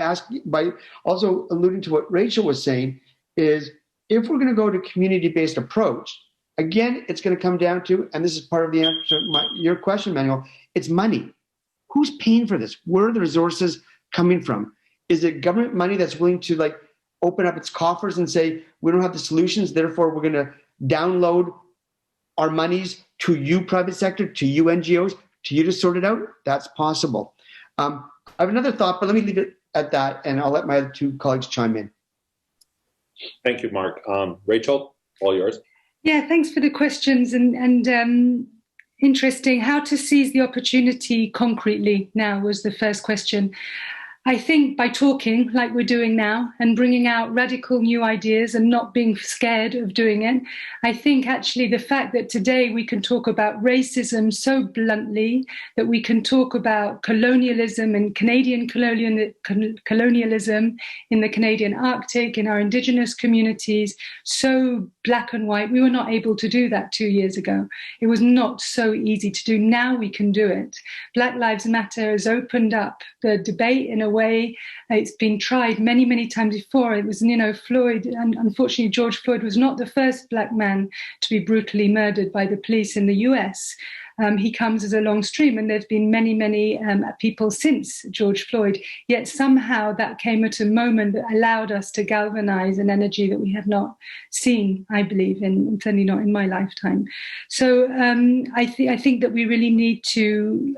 also alluding to what Rachel was saying, is if we're going to go to community-based approach, again, it's going to come down to, and this is part of the answer to your question, Manuel, it's money. Who's paying for this? Where are the resources coming from? Is it government money that's willing to open up its coffers and say, we don't have the solutions, therefore we're going to download our monies to you, private sector, to you, NGOs, to you to sort it out? That's possible. I have another thought, but let me leave it at that, and I'll let my other two colleagues chime in. Thank you, Mark. Rachel, all yours. Yeah, thanks for the questions and interesting. How to seize the opportunity concretely now was the first question. I think by talking like we're doing now and bringing out radical new ideas and not being scared of doing it, I think actually the fact that today we can talk about racism so bluntly, that we can talk about colonialism and Canadian colonialism in the Canadian Arctic, in our Indigenous communities, so black and white. We were not able to do that 2 years ago. It was not so easy to do. Now we can do it. Black Lives Matter has opened up the debate in a way. It's been tried many, many times before. It was, Floyd, and unfortunately, George Floyd was not the first black man to be brutally murdered by the police in the US. He comes as a long stream, and there's been many, many people since George Floyd. Yet somehow that came at a moment that allowed us to galvanize an energy that we have not seen, I believe, certainly not in my lifetime. So I think that we really need to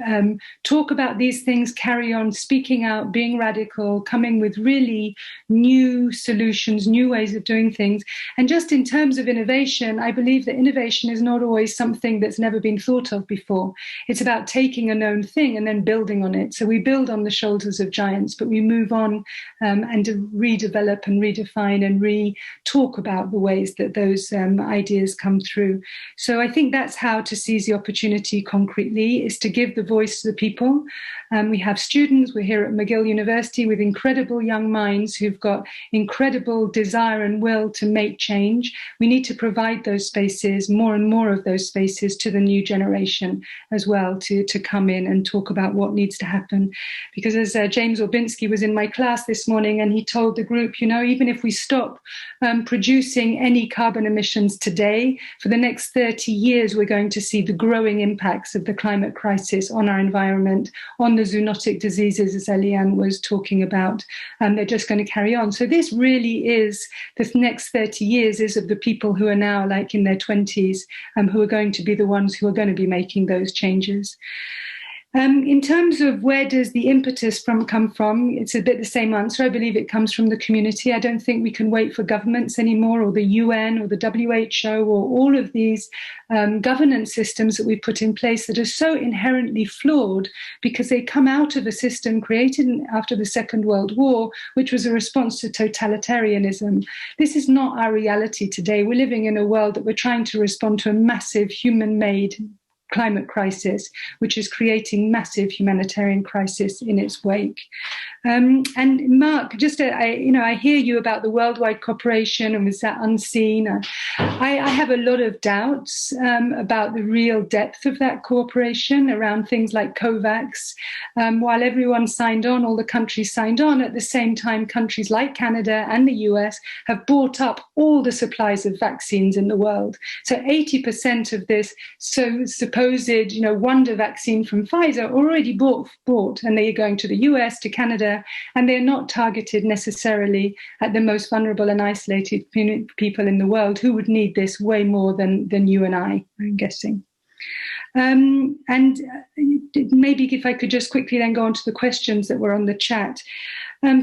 talk about these things, carry on speaking out, being radical, coming with really new solutions, new ways of doing things. And just in terms of innovation, I believe that innovation is not always something that's never been thought of before. It's about taking a known thing and then building on it. So we build on the shoulders of giants, but we move on and to redevelop and redefine and re-talk about the ways that those ideas come through. So I think that's how to seize the opportunity concretely, is to give the voice to the people. We have students, we're here at McGill University with incredible young minds who've got incredible desire and will to make change. We need to provide those spaces, more and more of those spaces, to the new generation as well, to come in and talk about what needs to happen. Because as James Orbinski was in my class this morning, and he told the group, even if we stop producing any carbon emissions today, for the next 30 years, we're going to see the growing impacts of the climate crisis on our environment, on the zoonotic diseases, as Eliane was talking about. They're just going to carry on. So this really is, this next 30 years is of the people who are now like in their 20s, who are going to be the ones who are going to be making those changes. In terms of where does the impetus come from, it's a bit the same answer. I believe it comes from the community. I don't think we can wait for governments anymore, or the UN or the WHO or all of these governance systems that we put in place that are so inherently flawed because they come out of a system created after the Second World War, which was a response to totalitarianism. This is not our reality today. We're living in a world that we're trying to respond to a massive human-made climate crisis, which is creating massive humanitarian crisis in its wake. And Mark, just I hear you about the worldwide cooperation and was that unseen. I have a lot of doubts about the real depth of that cooperation around things like COVAX. While everyone signed on, all the countries signed on, at the same time, countries like Canada and the US have bought up all the supplies of vaccines in the world. So 80% of this supposed wonder vaccine from Pfizer already bought, and they are going to the US, to Canada, and they're not targeted necessarily at the most vulnerable and isolated people in the world who would need this way more than you and I'm guessing. And maybe if I could just quickly then go on to the questions that were on the chat.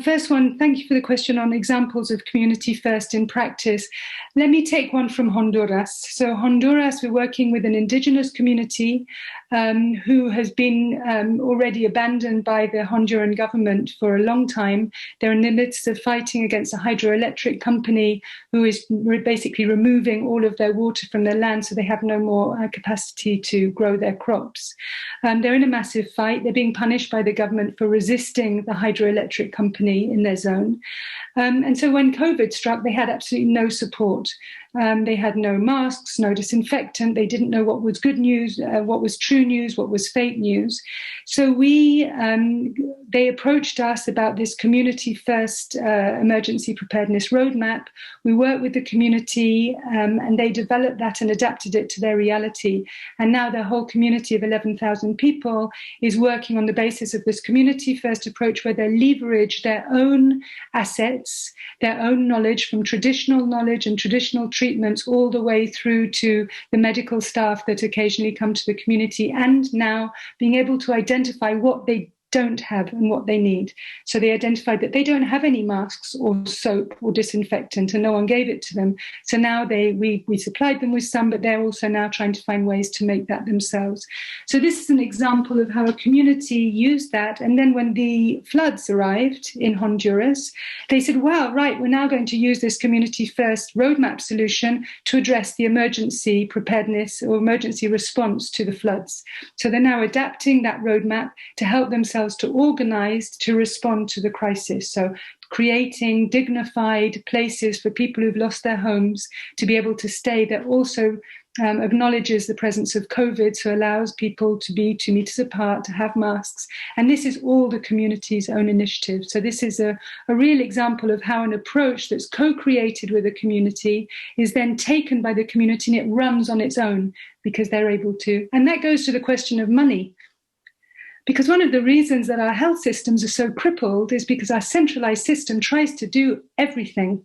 First one, thank you for the question on examples of community first in practice. Let me take one from Honduras. So Honduras, we're working with an indigenous community who has been already abandoned by the Honduran government for a long time. They're in the midst of fighting against a hydroelectric company who is basically removing all of their water from their land so they have no more capacity to grow their crops. They're in a massive fight. They're being punished by the government for resisting the hydroelectric company in their zone. And so when COVID struck, they had absolutely no support. They had no masks, no disinfectant. They didn't know what was good news, what was true news, what was fake news. So they approached us about this community first emergency preparedness roadmap. We worked with the community and they developed that and adapted it to their reality. And now their whole community of 11,000 people is working on the basis of this community first approach, where they leverage their own assets, their own knowledge from traditional knowledge and traditional treatments all the way through to the medical staff that occasionally come to the community, and now being able to identify what they don't have and what they need. So they identified that they don't have any masks or soap or disinfectant, and no one gave it to them. So now we supplied them with some, but they're also now trying to find ways to make that themselves. So this is an example of how a community used that. And then when the floods arrived in Honduras, they said, wow, right, we're now going to use this community first roadmap solution to address the emergency preparedness or emergency response to the floods. So they're now adapting that roadmap to help themselves to organize to respond to the crisis. So creating dignified places for people who've lost their homes to be able to stay that also acknowledges the presence of COVID, so allows people to be 2 meters apart, to have masks. And this is all the community's own initiative. So this is a real example of how an approach that's co-created with a community is then taken by the community and it runs on its own because they're able to. And that goes to the question of money. Because one of the reasons that our health systems are so crippled is because our centralized system tries to do everything.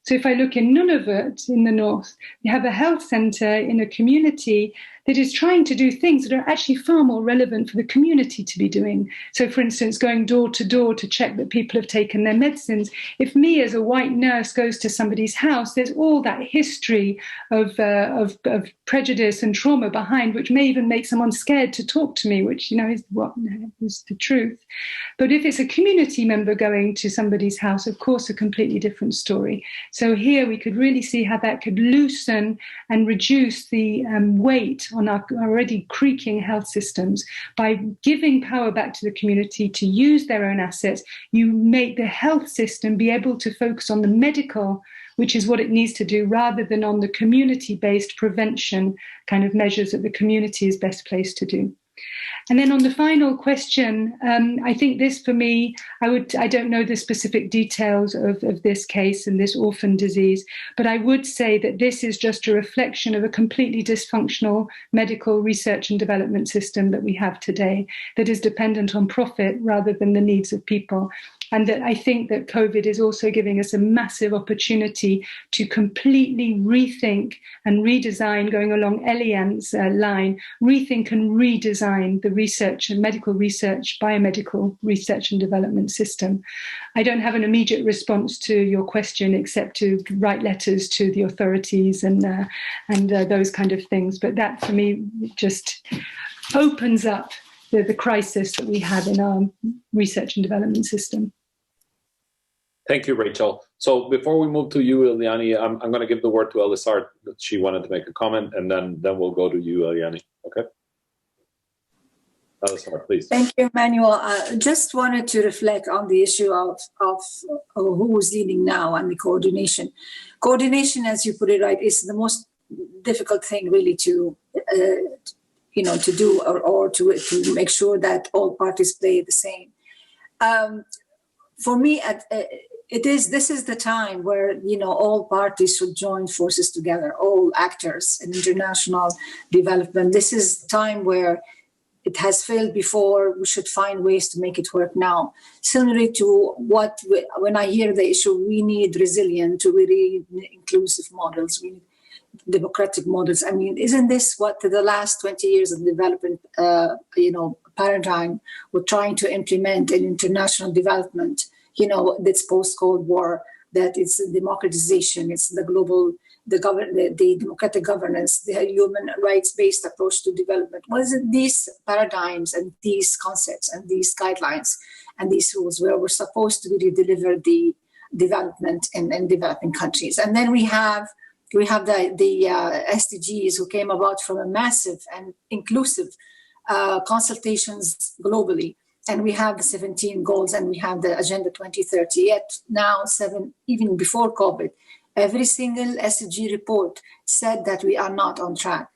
So if I look in Nunavut in the north, you have a health center in a community that is trying to do things that are actually far more relevant for the community to be doing. So, for instance, going door to door to check that people have taken their medicines. If me as a white nurse goes to somebody's house, there's all that history of prejudice and trauma behind, which may even make someone scared to talk to me, which, is what is the truth. But if it's a community member going to somebody's house, of course, a completely different story. So here we could really see how that could loosen and reduce the weight on our already creaking health systems. By giving power back to the community to use their own assets, you make the health system be able to focus on the medical, which is what it needs to do, rather than on the community-based prevention kind of measures that the community is best placed to do. And then on the final question, I think this for me, I don't know the specific details of this case and this orphan disease, but I would say that this is just a reflection of a completely dysfunctional medical research and development system that we have today that is dependent on profit rather than the needs of people. And that I think that COVID is also giving us a massive opportunity to completely rethink and redesign, going along Eliane's line, rethink and redesign the research and medical research, biomedical research and development system. I don't have an immediate response to your question except to write letters to the authorities and those kind of things. But that for me just opens up the crisis that we have in our research and development system. Thank you, Rachel. So before we move to you, Eliane, I'm going to give the word to Elisar. She wanted to make a comment, and then we'll go to you, Eliane. Okay? Elisar, please. Thank you, Emmanuel. I just wanted to reflect on the issue of who's leading now and the coordination. Coordination, as you put it right, is the most difficult thing really to do or to make sure that all parties play the same. For me, this is the time where all parties should join forces together, all actors in international development. This is time where it has failed before. We should find ways to make it work now. Similarly to when I hear the issue, we need resilient, really inclusive models. We need democratic models. I mean, isn't this what the last 20 years of development, paradigm we're trying to implement in international development? That's post-Cold War, that it's democratization, it's the global, the democratic governance, the human rights-based approach to development. What is it? These paradigms and these concepts and these guidelines and these rules where we're supposed to really deliver the development in developing countries. And then we have the SDGs who came about from a massive and inclusive consultations globally. And we have the 17 goals and we have the Agenda 2030. Yet now, even before COVID, every single SDG report said that we are not on track.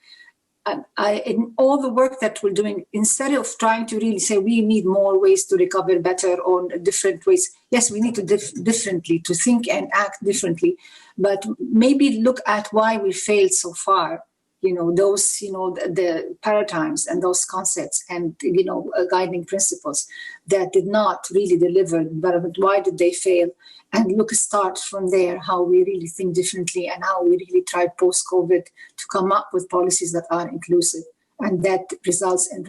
And in all the work that we're doing, instead of trying to really say we need more ways to recover better or different ways, yes, we need to differently, to think and act differently, but maybe look at why we failed so far. The paradigms and those concepts and, guiding principles that did not really deliver development. Why did they fail? And start from there, how we really think differently and how we really try post-COVID to come up with policies that are inclusive and that results in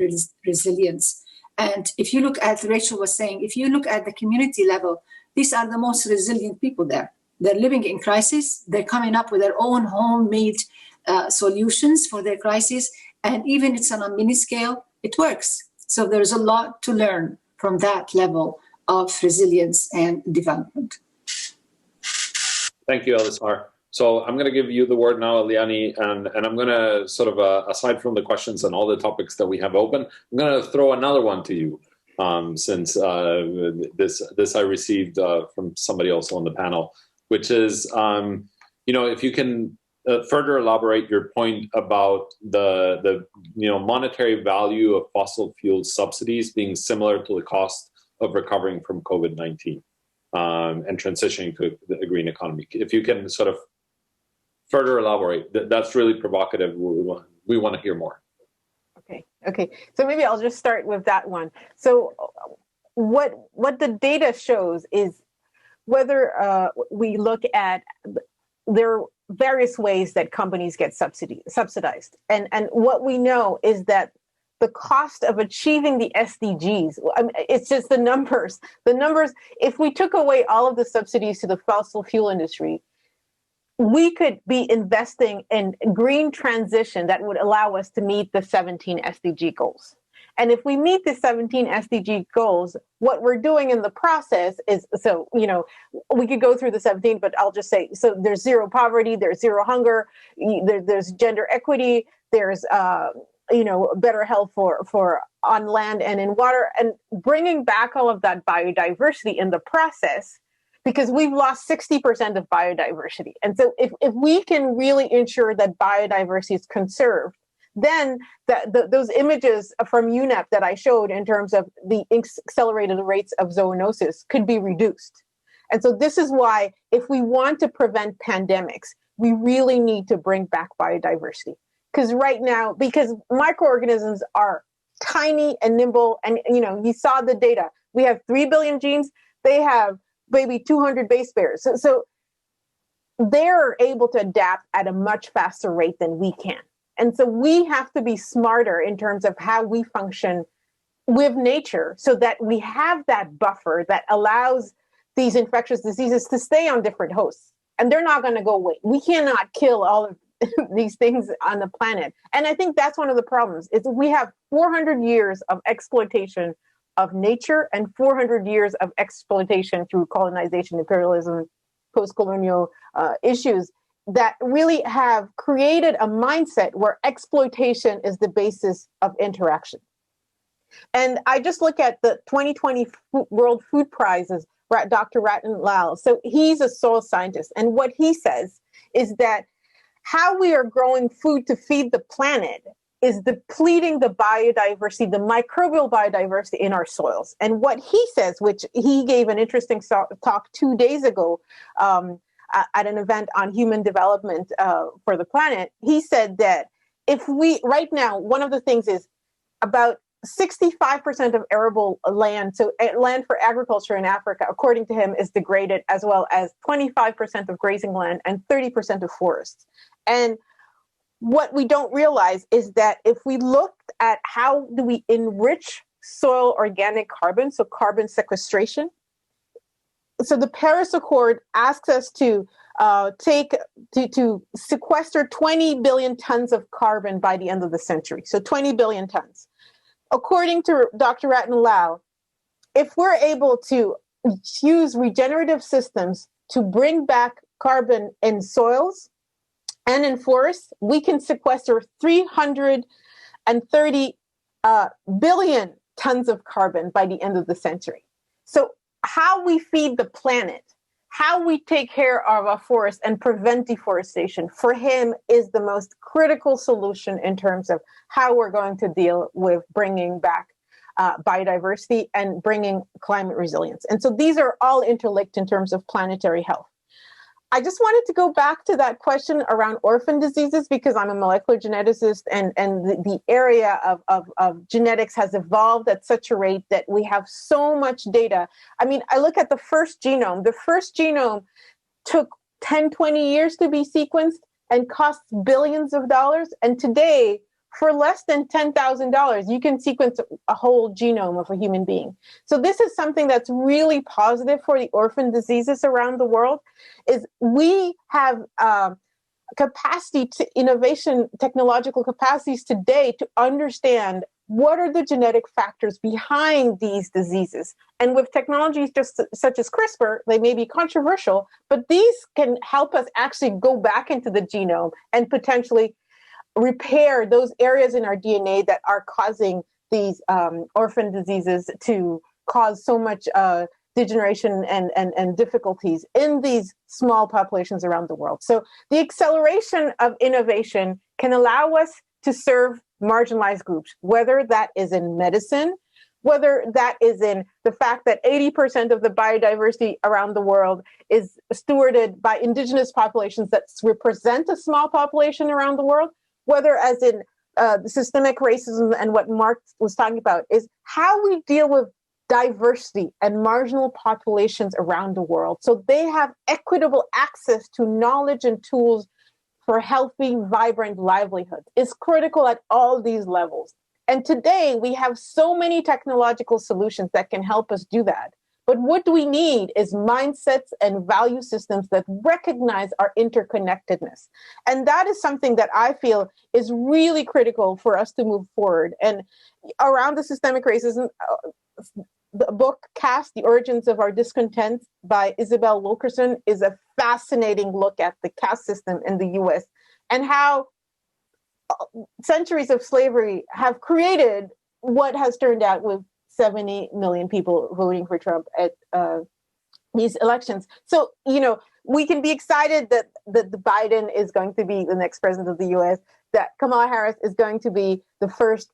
resilience And if you look at, Rachel was saying, if you look at the community level, these are the most resilient people there. They're living in crisis. They're coming up with their own homemade solutions for their crisis. And even it's on a mini scale, it works. So there's a lot to learn from that level of resilience and development. Thank you, Elisar. So I'm going to give you the word now, Eliane, and I'm going to sort of, aside from the questions and all the topics that we have open, I'm going to throw another one to you, since this I received from somebody else on the panel, which is, if you can further elaborate your point about the monetary value of fossil fuel subsidies being similar to the cost of recovering from COVID-19 and transitioning to the green economy. If you can sort of further elaborate, that's really provocative. We want to hear more. Okay. So maybe I'll just start with that one. So what the data shows is whether we look at there are various ways that companies get subsidized. And what we know is that the cost of achieving the SDGs, it's just the numbers. The numbers, if we took away all of the subsidies to the fossil fuel industry, we could be investing in green transition that would allow us to meet the 17 SDG goals. And if we meet the 17 SDG goals, what we're doing in the process is, we could go through the 17, but I'll just say, so there's zero poverty, there's zero hunger, there's gender equity, there's, better health for on land and in water, and bringing back all of that biodiversity in the process, because we've lost 60% of biodiversity. And so if we can really ensure that biodiversity is conserved, then those images from UNEP that I showed in terms of the accelerated rates of zoonosis could be reduced. And so this is why, if we want to prevent pandemics, we really need to bring back biodiversity. Because right now, because microorganisms are tiny and nimble, and you saw the data. We have 3 billion genes. They have maybe 200 base pairs. So they're able to adapt at a much faster rate than we can. And so we have to be smarter in terms of how we function with nature, so that we have that buffer that allows these infectious diseases to stay on different hosts. And they're not going to go away. We cannot kill all of these things on the planet. And I think that's one of the problems, is we have 400 years of exploitation of nature and 400 years of exploitation through colonization, imperialism, post-colonial issues that really have created a mindset where exploitation is the basis of interaction. And I just look at the 2020 World Food Prizes, Dr. Ratan Lal. So he's a soil scientist. And what he says is that how we are growing food to feed the planet is depleting the biodiversity, the microbial biodiversity in our soils. And what he says, which he gave an interesting talk 2 days ago at an event on human development for the planet, he said that right now, one of the things is about 65% of arable land, so land for agriculture in Africa, according to him, is degraded, as well as 25% of grazing land and 30% of forests. And what we don't realize is that if we look at how do we enrich soil organic carbon, so carbon sequestration, so the Paris Accord asks us to sequester 20 billion tons of carbon by the end of the century, so 20 billion tons. According to Dr. Ratan Lal, if we're able to use regenerative systems to bring back carbon in soils and in forests, we can sequester 330 billion tons of carbon by the end of the century. So how we feed the planet, how we take care of our forests and prevent deforestation, for him, is the most critical solution in terms of how we're going to deal with bringing back biodiversity and bringing climate resilience. And so these are all interlinked in terms of planetary health. I just wanted to go back to that question around orphan diseases, because I'm a molecular geneticist, and the area of genetics has evolved at such a rate that we have so much data. I mean, I look at the first genome. The first genome took 10, 20 years to be sequenced and costs billions of dollars. And today for less than $10,000, you can sequence a whole genome of a human being. So this is something that's really positive for the orphan diseases around the world, is we have capacity to innovation, technological capacities today to understand what are the genetic factors behind these diseases. And with technologies just such as CRISPR, they may be controversial, but these can help us actually go back into the genome and potentially repair those areas in our DNA that are causing these orphan diseases to cause so much degeneration and difficulties in these small populations around the world. So the acceleration of innovation can allow us to serve marginalized groups, whether that is in medicine, whether that is in the fact that 80% of the biodiversity around the world is stewarded by indigenous populations that represent a small population around the world, whether as in the systemic racism and what Mark was talking about, is how we deal with diversity and marginal populations around the world so they have equitable access to knowledge and tools for healthy, vibrant livelihoods is critical at all these levels. And today we have so many technological solutions that can help us do that. But what we need is mindsets and value systems that recognize our interconnectedness. And that is something that I feel is really critical for us to move forward. And around the systemic racism, the book Caste, The Origins of Our Discontent by Isabel Wilkerson is a fascinating look at the caste system in the US and how centuries of slavery have created what has turned out with 70 million people voting for Trump at these elections. So, you know, we can be excited that Biden is going to be the next president of the US, that Kamala Harris is going to be the first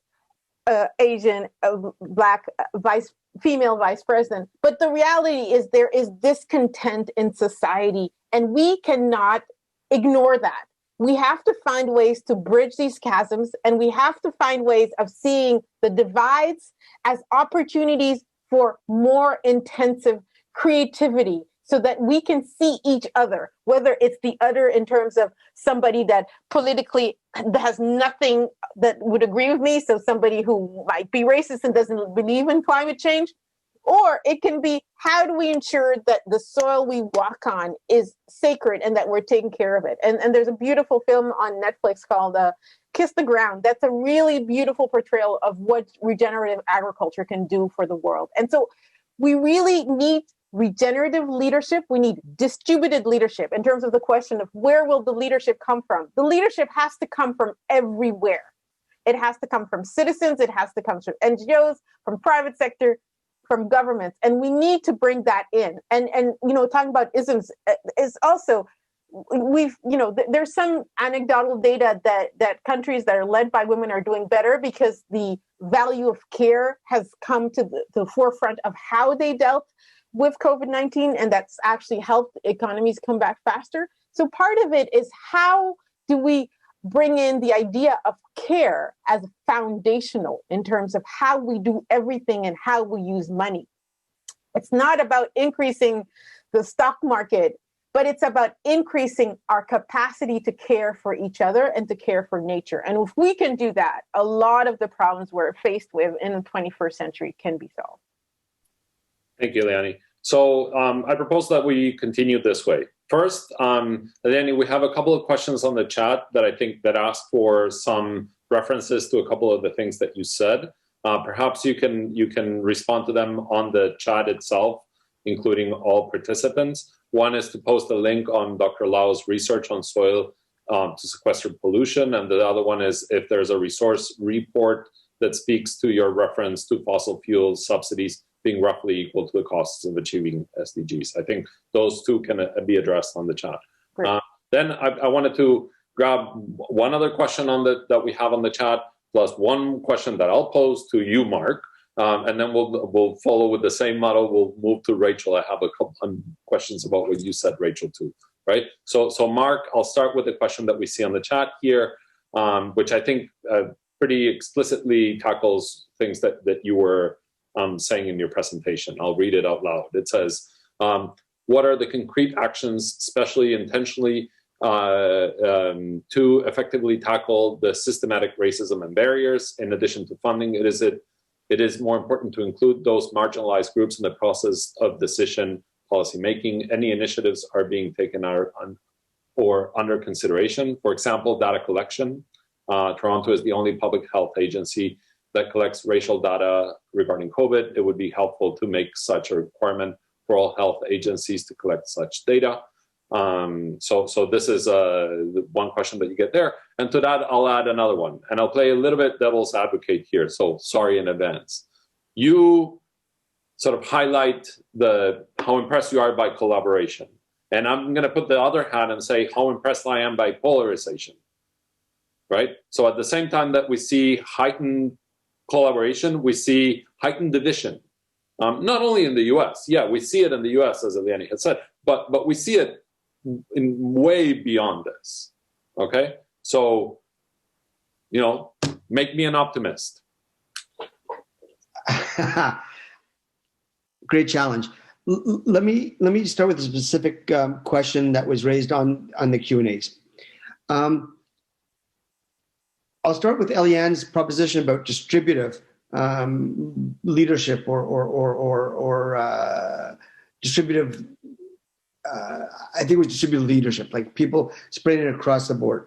Asian, Black female vice president. But the reality is there is discontent in society, and we cannot ignore that. We have to find ways to bridge these chasms, and we have to find ways of seeing the divides as opportunities for more intensive creativity so that we can see each other, whether it's the other in terms of somebody that politically has nothing that would agree with me, so somebody who might be racist and doesn't believe in climate change, or it can be how do we ensure that the soil we walk on is sacred and that we're taking care of it. And there's a beautiful film on Netflix called Kiss the Ground. That's a really beautiful portrayal of what regenerative agriculture can do for the world. And so we really need regenerative leadership. We need distributed leadership in terms of the question of where will the leadership come from? The leadership has to come from everywhere. It has to come from citizens. It has to come from NGOs, from private sector, from governments. And we need to bring that in. And you know, talking about isms is also, there's some anecdotal data that countries that are led by women are doing better because the value of care has come to the forefront of how they dealt with COVID-19, and that's actually helped economies come back faster. So part of it is how do we bring in the idea of care as foundational in terms of how we do everything and how we use money. It's not about increasing the stock market, but it's about increasing our capacity to care for each other and to care for nature. And if we can do that, a lot of the problems we're faced with in the 21st century can be solved. Thank you, Leonie. So I propose that we continue this way. First, Leonie, we have a couple of questions on the chat that I think that ask for some references to a couple of the things that you said. Perhaps you can respond to them on the chat itself, including all participants. One is to post a link on Dr. Lau's research on soil to sequester pollution, and the other one is if there's a resource report that speaks to your reference to fossil fuel subsidies being roughly equal to the costs of achieving SDGs. I think those two can be addressed on the chat. Then I wanted to grab one other question on that we have on the chat, plus one question that I'll pose to you, Mark, and then we'll follow with the same model. We'll move to Rachel. I have a couple of questions about what you said, Rachel, too, right? So Mark, I'll start with the question that we see on the chat here, which I think pretty explicitly tackles things that you were saying in your presentation. I'll read it out loud. It says, what are the concrete actions, especially intentionally to effectively tackle the systematic racism and barriers. In addition to funding, it is more important to include those marginalized groups in the process of decision policy making. Any initiatives are being taken or under consideration. For example, data collection. Toronto is the only public health agency that collects racial data regarding COVID. It would be helpful to make such a requirement for all health agencies to collect such data. So this is one question that you get there. And to that, I'll add another one. And I'll play a little bit devil's advocate here. So sorry in advance. You sort of highlight how impressed you are by collaboration. And I'm going to put the other hat and say how impressed I am by polarization. Right? So at the same time that we see heightened collaboration, we see heightened division. Not only in the US, yeah, we see it in the US, as Eliane had said, but we see it in way beyond this. Okay? So, make me an optimist. Great challenge. Let me start with a specific question that was raised on the Q&As. I'll start with Eliane's proposition about distributive leadership or distributive. I think it was distributive leadership, like people spreading it across the board.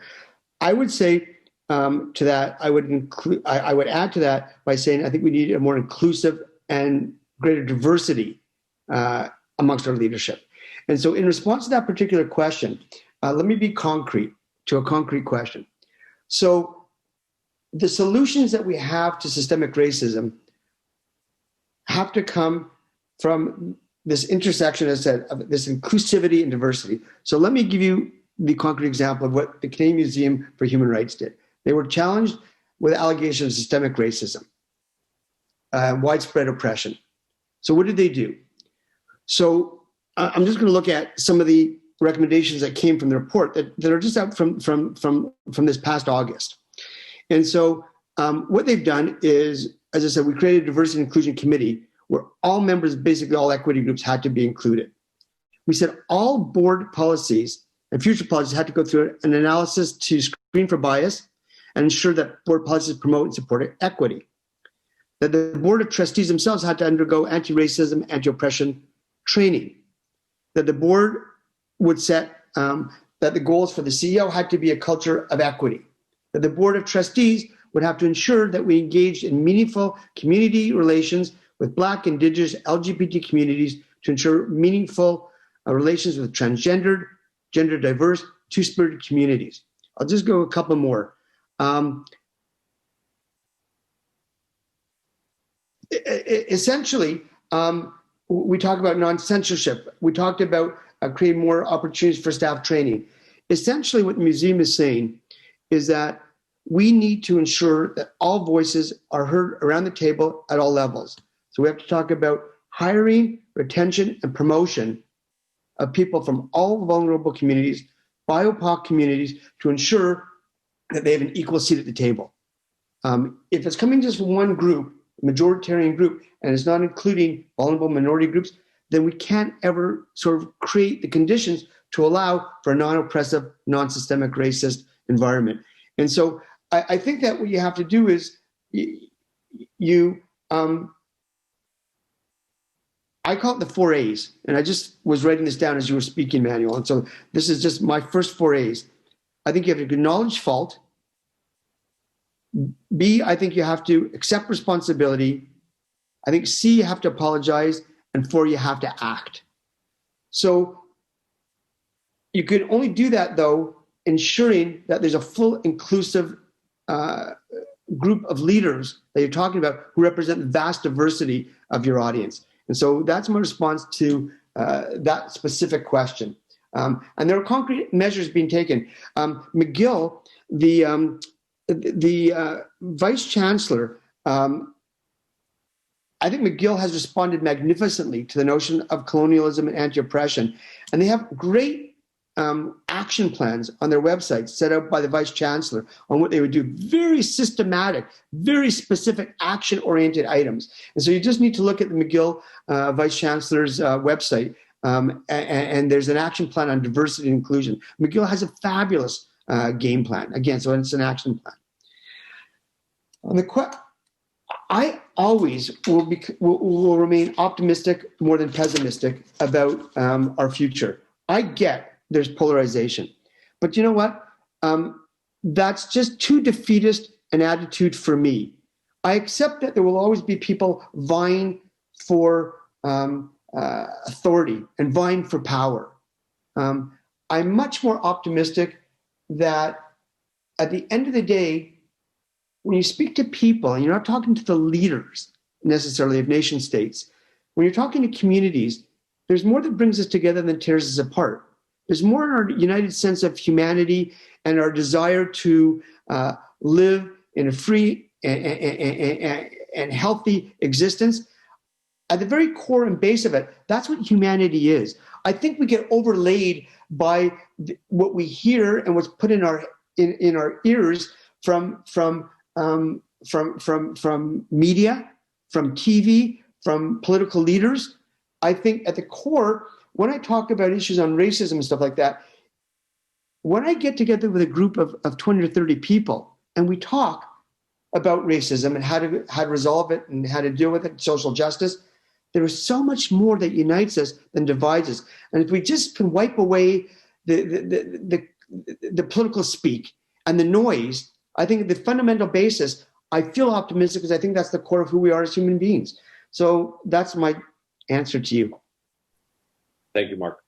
I would say to that, I would add to that by saying I think we need a more inclusive and greater diversity amongst our leadership. And so, in response to that particular question, let me be concrete to a concrete question. So, the solutions that we have to systemic racism have to come from this intersection, as I said, of this inclusivity and diversity. So let me give you the concrete example of what the Canadian Museum for Human Rights did. They were challenged with allegations of systemic racism, widespread oppression. So what did they do? So I'm just going to look at some of the recommendations that came from the report that are just out from this past August. And so what they've done is, as I said, we created a diversity and inclusion committee where all members, basically all equity groups, had to be included. We said all board policies and future policies had to go through an analysis to screen for bias and ensure that board policies promote and support equity. That the board of trustees themselves had to undergo anti-racism, anti-oppression training. That the board would set that the goals for the CEO had to be a culture of equity. That the board of trustees would have to ensure that we engaged in meaningful community relations with Black, Indigenous, LGBT communities to ensure meaningful relations with transgendered, gender diverse, two-spirited communities. I'll just go a couple more. Essentially, we talk about non-censorship. We talked about creating more opportunities for staff training. Essentially, what the museum is saying is that we need to ensure that all voices are heard around the table at all levels. So we have to talk about hiring, retention, and promotion of people from all vulnerable communities, BIPOC communities, to ensure that they have an equal seat at the table. If it's coming just from one group, majoritarian group, and it's not including vulnerable minority groups, then we can't ever sort of create the conditions to allow for a non-oppressive, non-systemic racist environment. And so I think that what you have to do is I call it the 4 A's, and I just was writing this down as you were speaking, Manuel. And so this is just my first 4 A's. I think you have to acknowledge fault. B, I think you have to accept responsibility. I think C, you have to apologize. And 4, you have to act. So you can only do that, though, ensuring that there's a full inclusive group of leaders that you're talking about who represent the vast diversity of your audience. And so that's my response to that specific question. And there are concrete measures being taken. McGill, the vice chancellor, I think McGill has responded magnificently to the notion of colonialism and anti-oppression. And they have great action plans on their website set out by the vice chancellor on what they would do. Very systematic, very specific action-oriented items. And so you just need to look at the McGill vice chancellor's website and there's an action plan on diversity and inclusion. McGill has a fabulous game plan. Again, so it's an action plan. I always will remain optimistic more than pessimistic about our future. I get there's polarization, but you know what? That's just too defeatist an attitude for me. I accept that there will always be people vying for authority and vying for power. I'm much more optimistic that at the end of the day, when you speak to people, and you're not talking to the leaders necessarily of nation states, when you're talking to communities, there's more that brings us together than tears us apart. There's more in our united sense of humanity and our desire to live in a free and healthy existence. At the very core and base of it, that's what humanity is. I think we get overlaid by what we hear and what's put in our ears from media, from TV, from political leaders. I think at the core, when I talk about issues on racism and stuff like that, when I get together with a group of 20 or 30 people and we talk about racism and how to resolve it and how to deal with it, social justice, there is so much more that unites us than divides us. And if we just can wipe away the political speak and the noise, I think the fundamental basis, I feel optimistic because I think that's the core of who we are as human beings. So that's my answer to you. Thank you, Mark.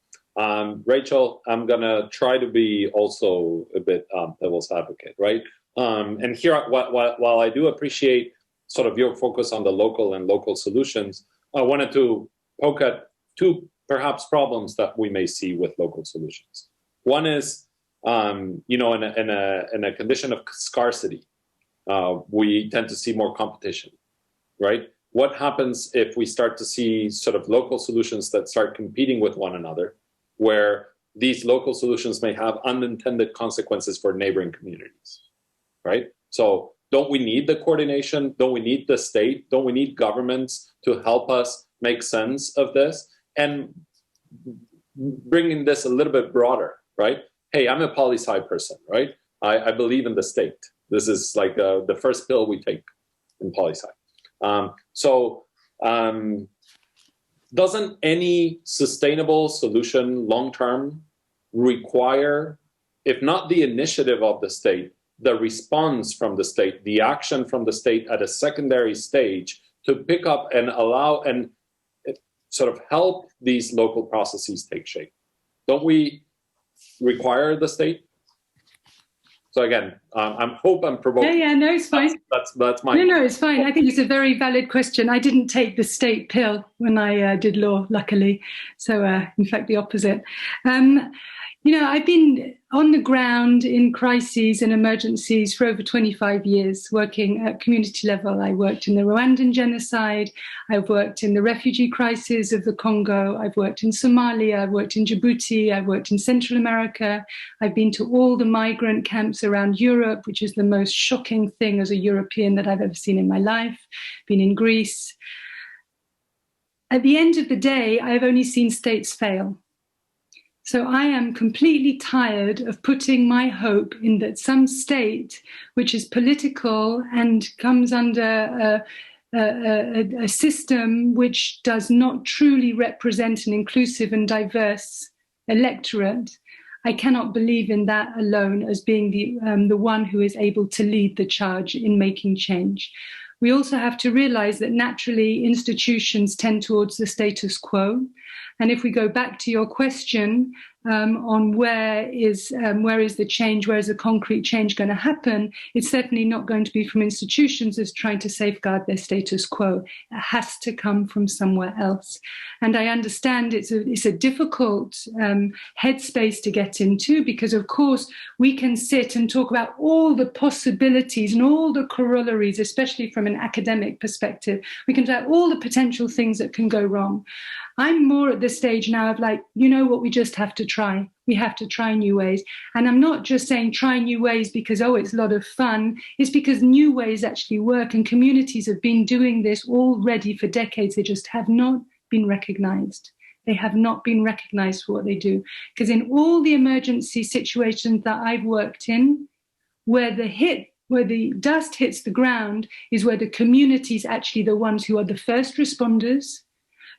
Rachel, I'm going to try to be also a bit devil's advocate, right? And here, while I do appreciate sort of your focus on the local solutions, I wanted to poke at two perhaps problems that we may see with local solutions. One is, in a condition of scarcity, we tend to see more competition, right? What happens if we start to see sort of local solutions that start competing with one another, where these local solutions may have unintended consequences for neighboring communities, right? So don't we need the coordination? Don't we need the state? Don't we need governments to help us make sense of this? And bringing this a little bit broader, right? Hey, I'm a poli-sci person, right? I believe in the state. This is like the first pill we take in poli-sci. Doesn't any sustainable solution long-term require, if not the initiative of the state, the response from the state, the action from the state at a secondary stage to pick up and allow and sort of help these local processes take shape? Don't we require the state? So again, I hope I'm provoking. Yeah, no, it's fine. That's my. No, it's fine. I think it's a very valid question. I didn't take the state pill when I did law, luckily. So, in fact, the opposite. I've been on the ground in crises and emergencies for over 25 years, working at community level. I worked in the Rwandan genocide. I've worked in the refugee crisis of the Congo. I've worked in Somalia. I've worked in Djibouti. I've worked in Central America. I've been to all the migrant camps around Europe, which is the most shocking thing as a European that I've ever seen in my life. Been in Greece. At the end of the day, I've only seen states fail. So I am completely tired of putting my hope in that some state, which is political and comes under a system which does not truly represent an inclusive and diverse electorate, I cannot believe in that alone as being the one who is able to lead the charge in making change. We also have to realize that naturally institutions tend towards the status quo. And if we go back to your question on where is the change, where is the concrete change going to happen, it's certainly not going to be from institutions as trying to safeguard their status quo. It has to come from somewhere else. And I understand it's a difficult headspace to get into, because of course we can sit and talk about all the possibilities and all the corollaries, especially from an academic perspective. We can talk about all the potential things that can go wrong. I'm more at the stage now of like, you know what, we just have to try. We have to try new ways. And I'm not just saying try new ways because, oh, it's a lot of fun. It's because new ways actually work, and communities have been doing this already for decades. They just have not been recognized. they have not been recognized for what they do. Because in all the emergency situations that I've worked in, where the dust hits the ground is where the community is actually the ones who are the first responders.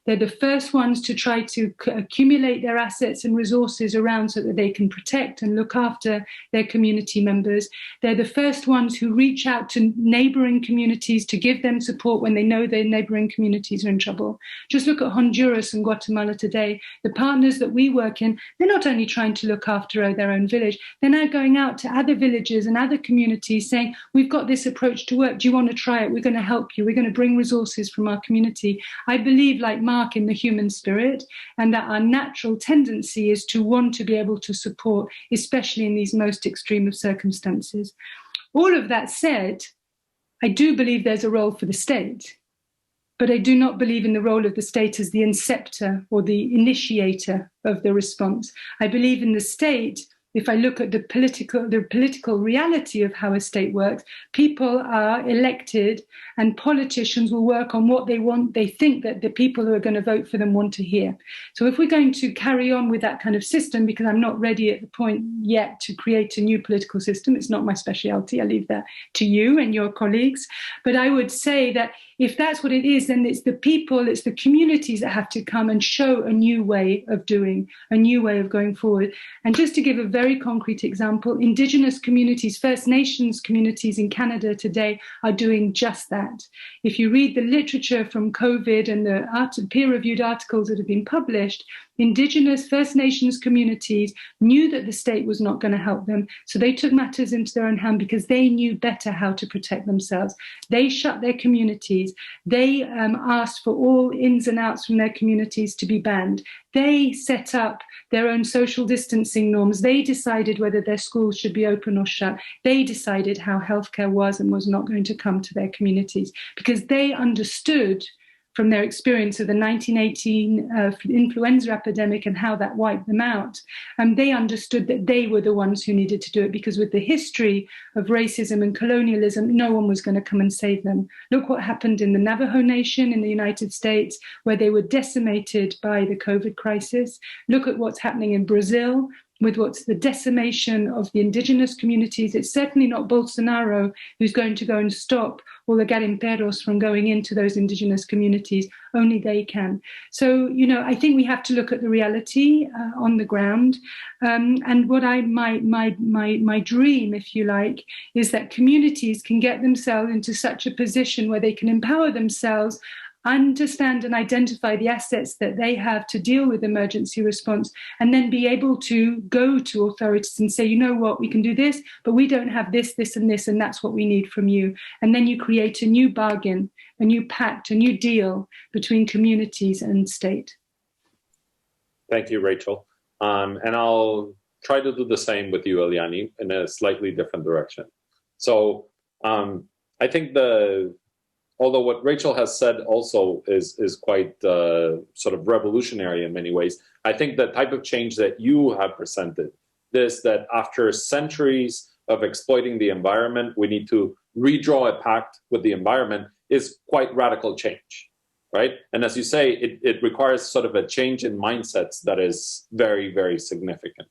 They're the first ones to try to accumulate their assets and resources around so that they can protect and look after their community members. They're the first ones who reach out to neighboring communities to give them support when they know their neighboring communities are in trouble. Just look at Honduras and Guatemala today. The partners that we work in, they're not only trying to look after their own village, they're now going out to other villages and other communities saying, we've got this approach to work. Do you want to try it? We're going to help you. We're going to bring resources from our community. I believe, like Mark, in the human spirit, and that our natural tendency is to want to be able to support, especially in these most extreme of circumstances. All of that said, I do believe there's a role for the state, but I do not believe in the role of the state as the inceptor or the initiator of the response. I believe in the state. If I look at the political reality of how a state works, people are elected and politicians will work on what they want, they think that the people who are going to vote for them want to hear. So if we're going to carry on with that kind of system, because I'm not ready at the point yet to create a new political system, it's not my specialty, I leave that to you and your colleagues. But I would say that if that's what it is, then it's the people, it's the communities that have to come and show a new way of doing, a new way of going forward. And just to give a very concrete example, Indigenous communities, First Nations communities in Canada today are doing just that. If you read the literature from COVID and the peer-reviewed articles that have been published, Indigenous First Nations communities knew that the state was not going to help them, so they took matters into their own hand because they knew better how to protect themselves. They shut their communities. They asked for all ins and outs from their communities to be banned. They set up their own social distancing norms. They decided whether their schools should be open or shut. They decided how healthcare was and was not going to come to their communities because they understood from their experience of the 1918 influenza epidemic and how that wiped them out. They understood that they were the ones who needed to do it because with the history of racism and colonialism, no one was going to come and save them. Look what happened in the Navajo Nation in the United States, where they were decimated by the COVID crisis. Look at what's happening in Brazil, with what's the decimation of the indigenous communities. It's certainly not Bolsonaro who's going to go and stop all the garimperos from going into those indigenous communities. Only they can. So, I think we have to look at the reality on the ground. And what my dream, if you like, is that communities can get themselves into such a position where they can empower themselves, understand and identify the assets that they have to deal with emergency response, and then be able to go to authorities and say, you know what, we can do this, but we don't have this, this, and this, and that's what we need from you. And then you create a new bargain, a new pact, a new deal between communities and state. Thank you, Rachel. And I'll try to do the same with you, Eliani, in a slightly different direction. So I think although what Rachel has said also is quite sort of revolutionary in many ways, I think the type of change that you have presented, that after centuries of exploiting the environment, we need to redraw a pact with the environment, is quite radical change, right? And as you say, it requires sort of a change in mindsets that is very, very significant.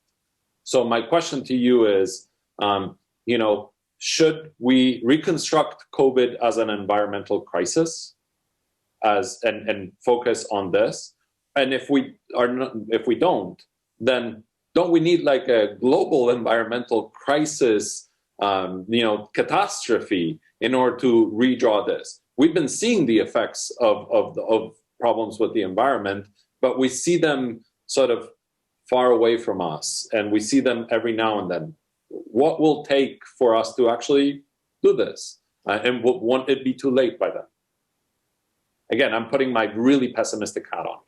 So my question to you is, should we reconstruct COVID as an environmental crisis, and focus on this? And if we don't, then don't we need like a global environmental crisis, catastrophe in order to redraw this? We've been seeing the effects of problems with the environment, but we see them sort of far away from us, and we see them every now and then. What will take for us to actually do this? And won't it be too late by then? Again, I'm putting my really pessimistic hat on.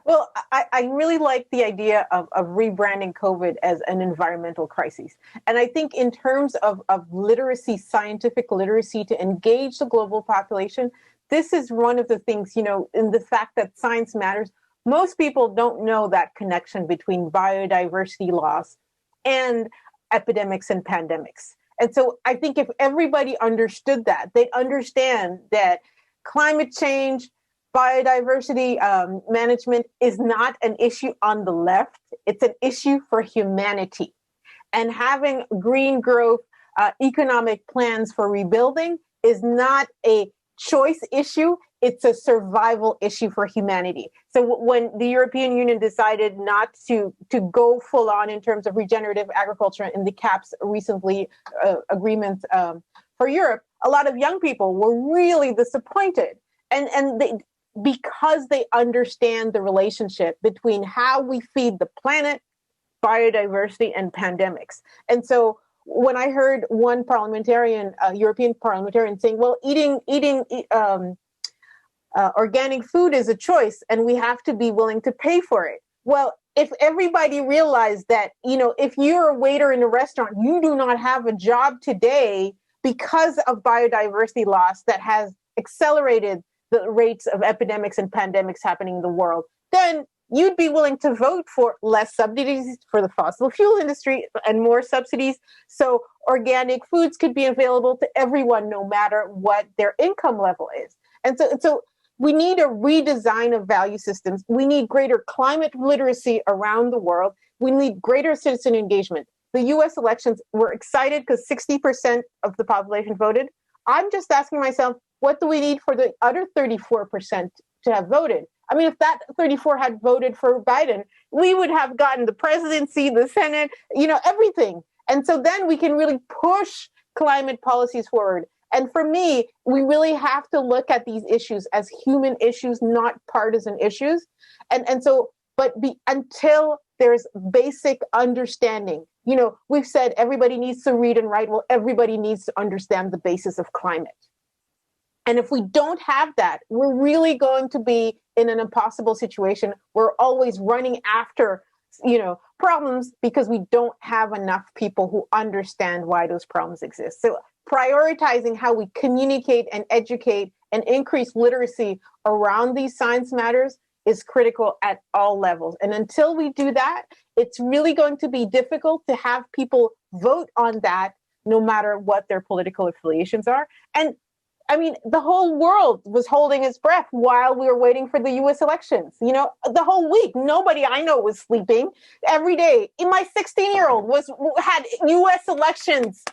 Well, I really like the idea of rebranding COVID as an environmental crisis. And I think in terms of literacy, scientific literacy, to engage the global population, this is one of the things, in the fact that science matters. Most people don't know that connection between biodiversity loss and epidemics and pandemics. And so I think if everybody understood that, they'd understand that climate change, biodiversity management is not an issue on the left. It's an issue for humanity. And having green growth economic plans for rebuilding is not a choice issue. It's a survival issue for humanity. So when the European Union decided not to go full on in terms of regenerative agriculture in the CAP's recently agreements for Europe, a lot of young people were really disappointed. And they, because they understand the relationship between how we feed the planet, biodiversity, and pandemics. And so when I heard one parliamentarian, European parliamentarian, saying, well, eating organic food is a choice and we have to be willing to pay for it. Well, if everybody realized that, you know, if you're a waiter in a restaurant, you do not have a job today because of biodiversity loss that has accelerated the rates of epidemics and pandemics happening in the world, then you'd be willing to vote for less subsidies for the fossil fuel industry and more subsidies. So organic foods could be available to everyone, no matter what their income level is. And so we need a redesign of value systems. We need greater climate literacy around the world. We need greater citizen engagement. The US elections were excited because 60% of the population voted. I'm just asking myself, what do we need for the other 34% to have voted? I mean, if that 34 had voted for Biden, we would have gotten the presidency, the Senate, you know, everything. And so then we can really push climate policies forward. And for me, we really have to look at these issues as human issues, not partisan issues. Until there's basic understanding, you know, we've said everybody needs to read and write. Well, everybody needs to understand the basis of climate. And if we don't have that, we're really going to be in an impossible situation. We're always running after, you know, problems because we don't have enough people who understand why those problems exist. So prioritizing how we communicate and educate and increase literacy around these science matters is critical at all levels. And until we do that, it's really going to be difficult to have people vote on that, no matter what their political affiliations are. And I mean, the whole world was holding its breath while we were waiting for the US elections. You know, the whole week, nobody I know was sleeping. Every day, my 16-year-old had US elections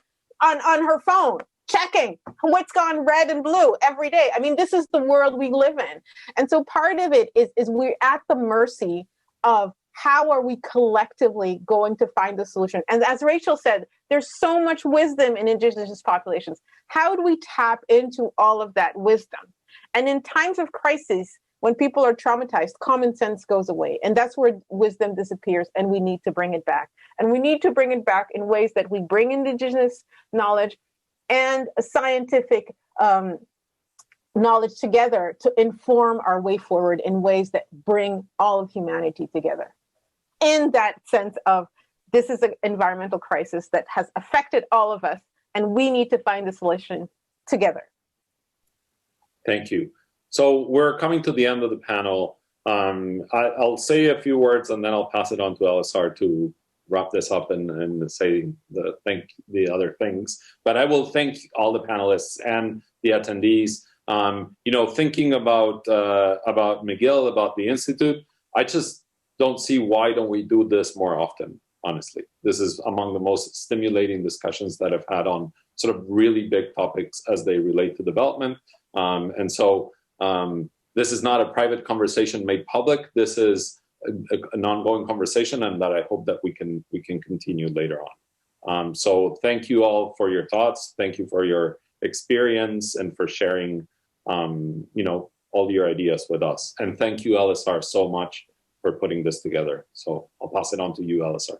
on her phone, checking what's gone red and blue every day. I mean, this is the world we live in. And so part of it is we're at the mercy of how are we collectively going to find the solution? And as Rachel said, there's so much wisdom in indigenous populations. How do we tap into all of that wisdom? And in times of crisis, when people are traumatized, common sense goes away. And that's where wisdom disappears, and we need to bring it back. And we need to bring it back in ways that we bring indigenous knowledge and scientific knowledge together to inform our way forward in ways that bring all of humanity together. In that sense of, this is an environmental crisis that has affected all of us, and we need to find a solution together. Thank you. So we're coming to the end of the panel. I'll say a few words and then I'll pass it on to LSR to wrap this up and thank the other things. But I will thank all the panelists and the attendees. You know, thinking about McGill, about the Institute, I just don't see why don't we do this more often, honestly. This is among the most stimulating discussions that I've had on sort of really big topics as they relate to development. This is not a private conversation made public. This is an ongoing conversation, and that I hope that we can continue later on. So thank you all for your thoughts. Thank you for your experience and for sharing, you know, all your ideas with us. And thank you, LSR, so much for putting this together. So I'll pass it on to you, LSR.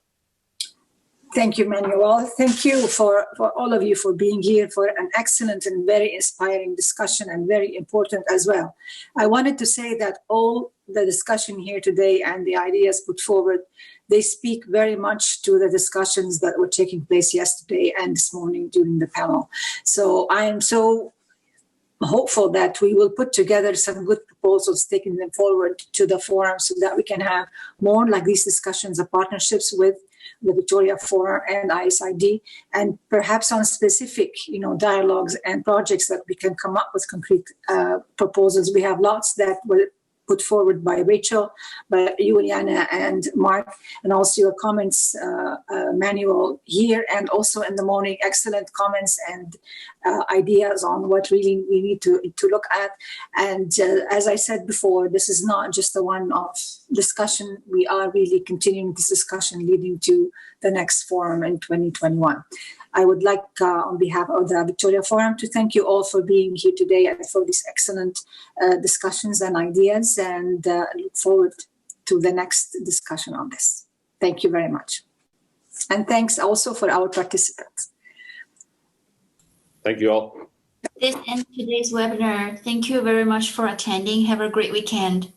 Thank you, Manuel. Thank you for all of you for being here for an excellent and very inspiring discussion, and very important as well. I wanted to say that all the discussion here today and the ideas put forward, they speak very much to the discussions that were taking place yesterday and this morning during the panel. So I am so hopeful that we will put together some good proposals, taking them forward to the forum so that we can have more like these discussions of partnerships with the Victoria Forum and ISID, and perhaps on specific, dialogues and projects that we can come up with concrete proposals. We have lots that were put forward by Rachel, by Juliana and Mark, and also your comments, Manuel, here and also in the morning. Excellent comments and ideas on what really we need to look at. And as I said before, this is not just a one-off discussion. We are really continuing this discussion leading to the next forum in 2021. I would like, on behalf of the Victoria Forum, to thank you all for being here today and for these excellent discussions and ideas, and look forward to the next discussion on this. Thank you very much. And thanks also for our participants. Thank you all. This ends today's webinar. Thank you very much for attending. Have a great weekend.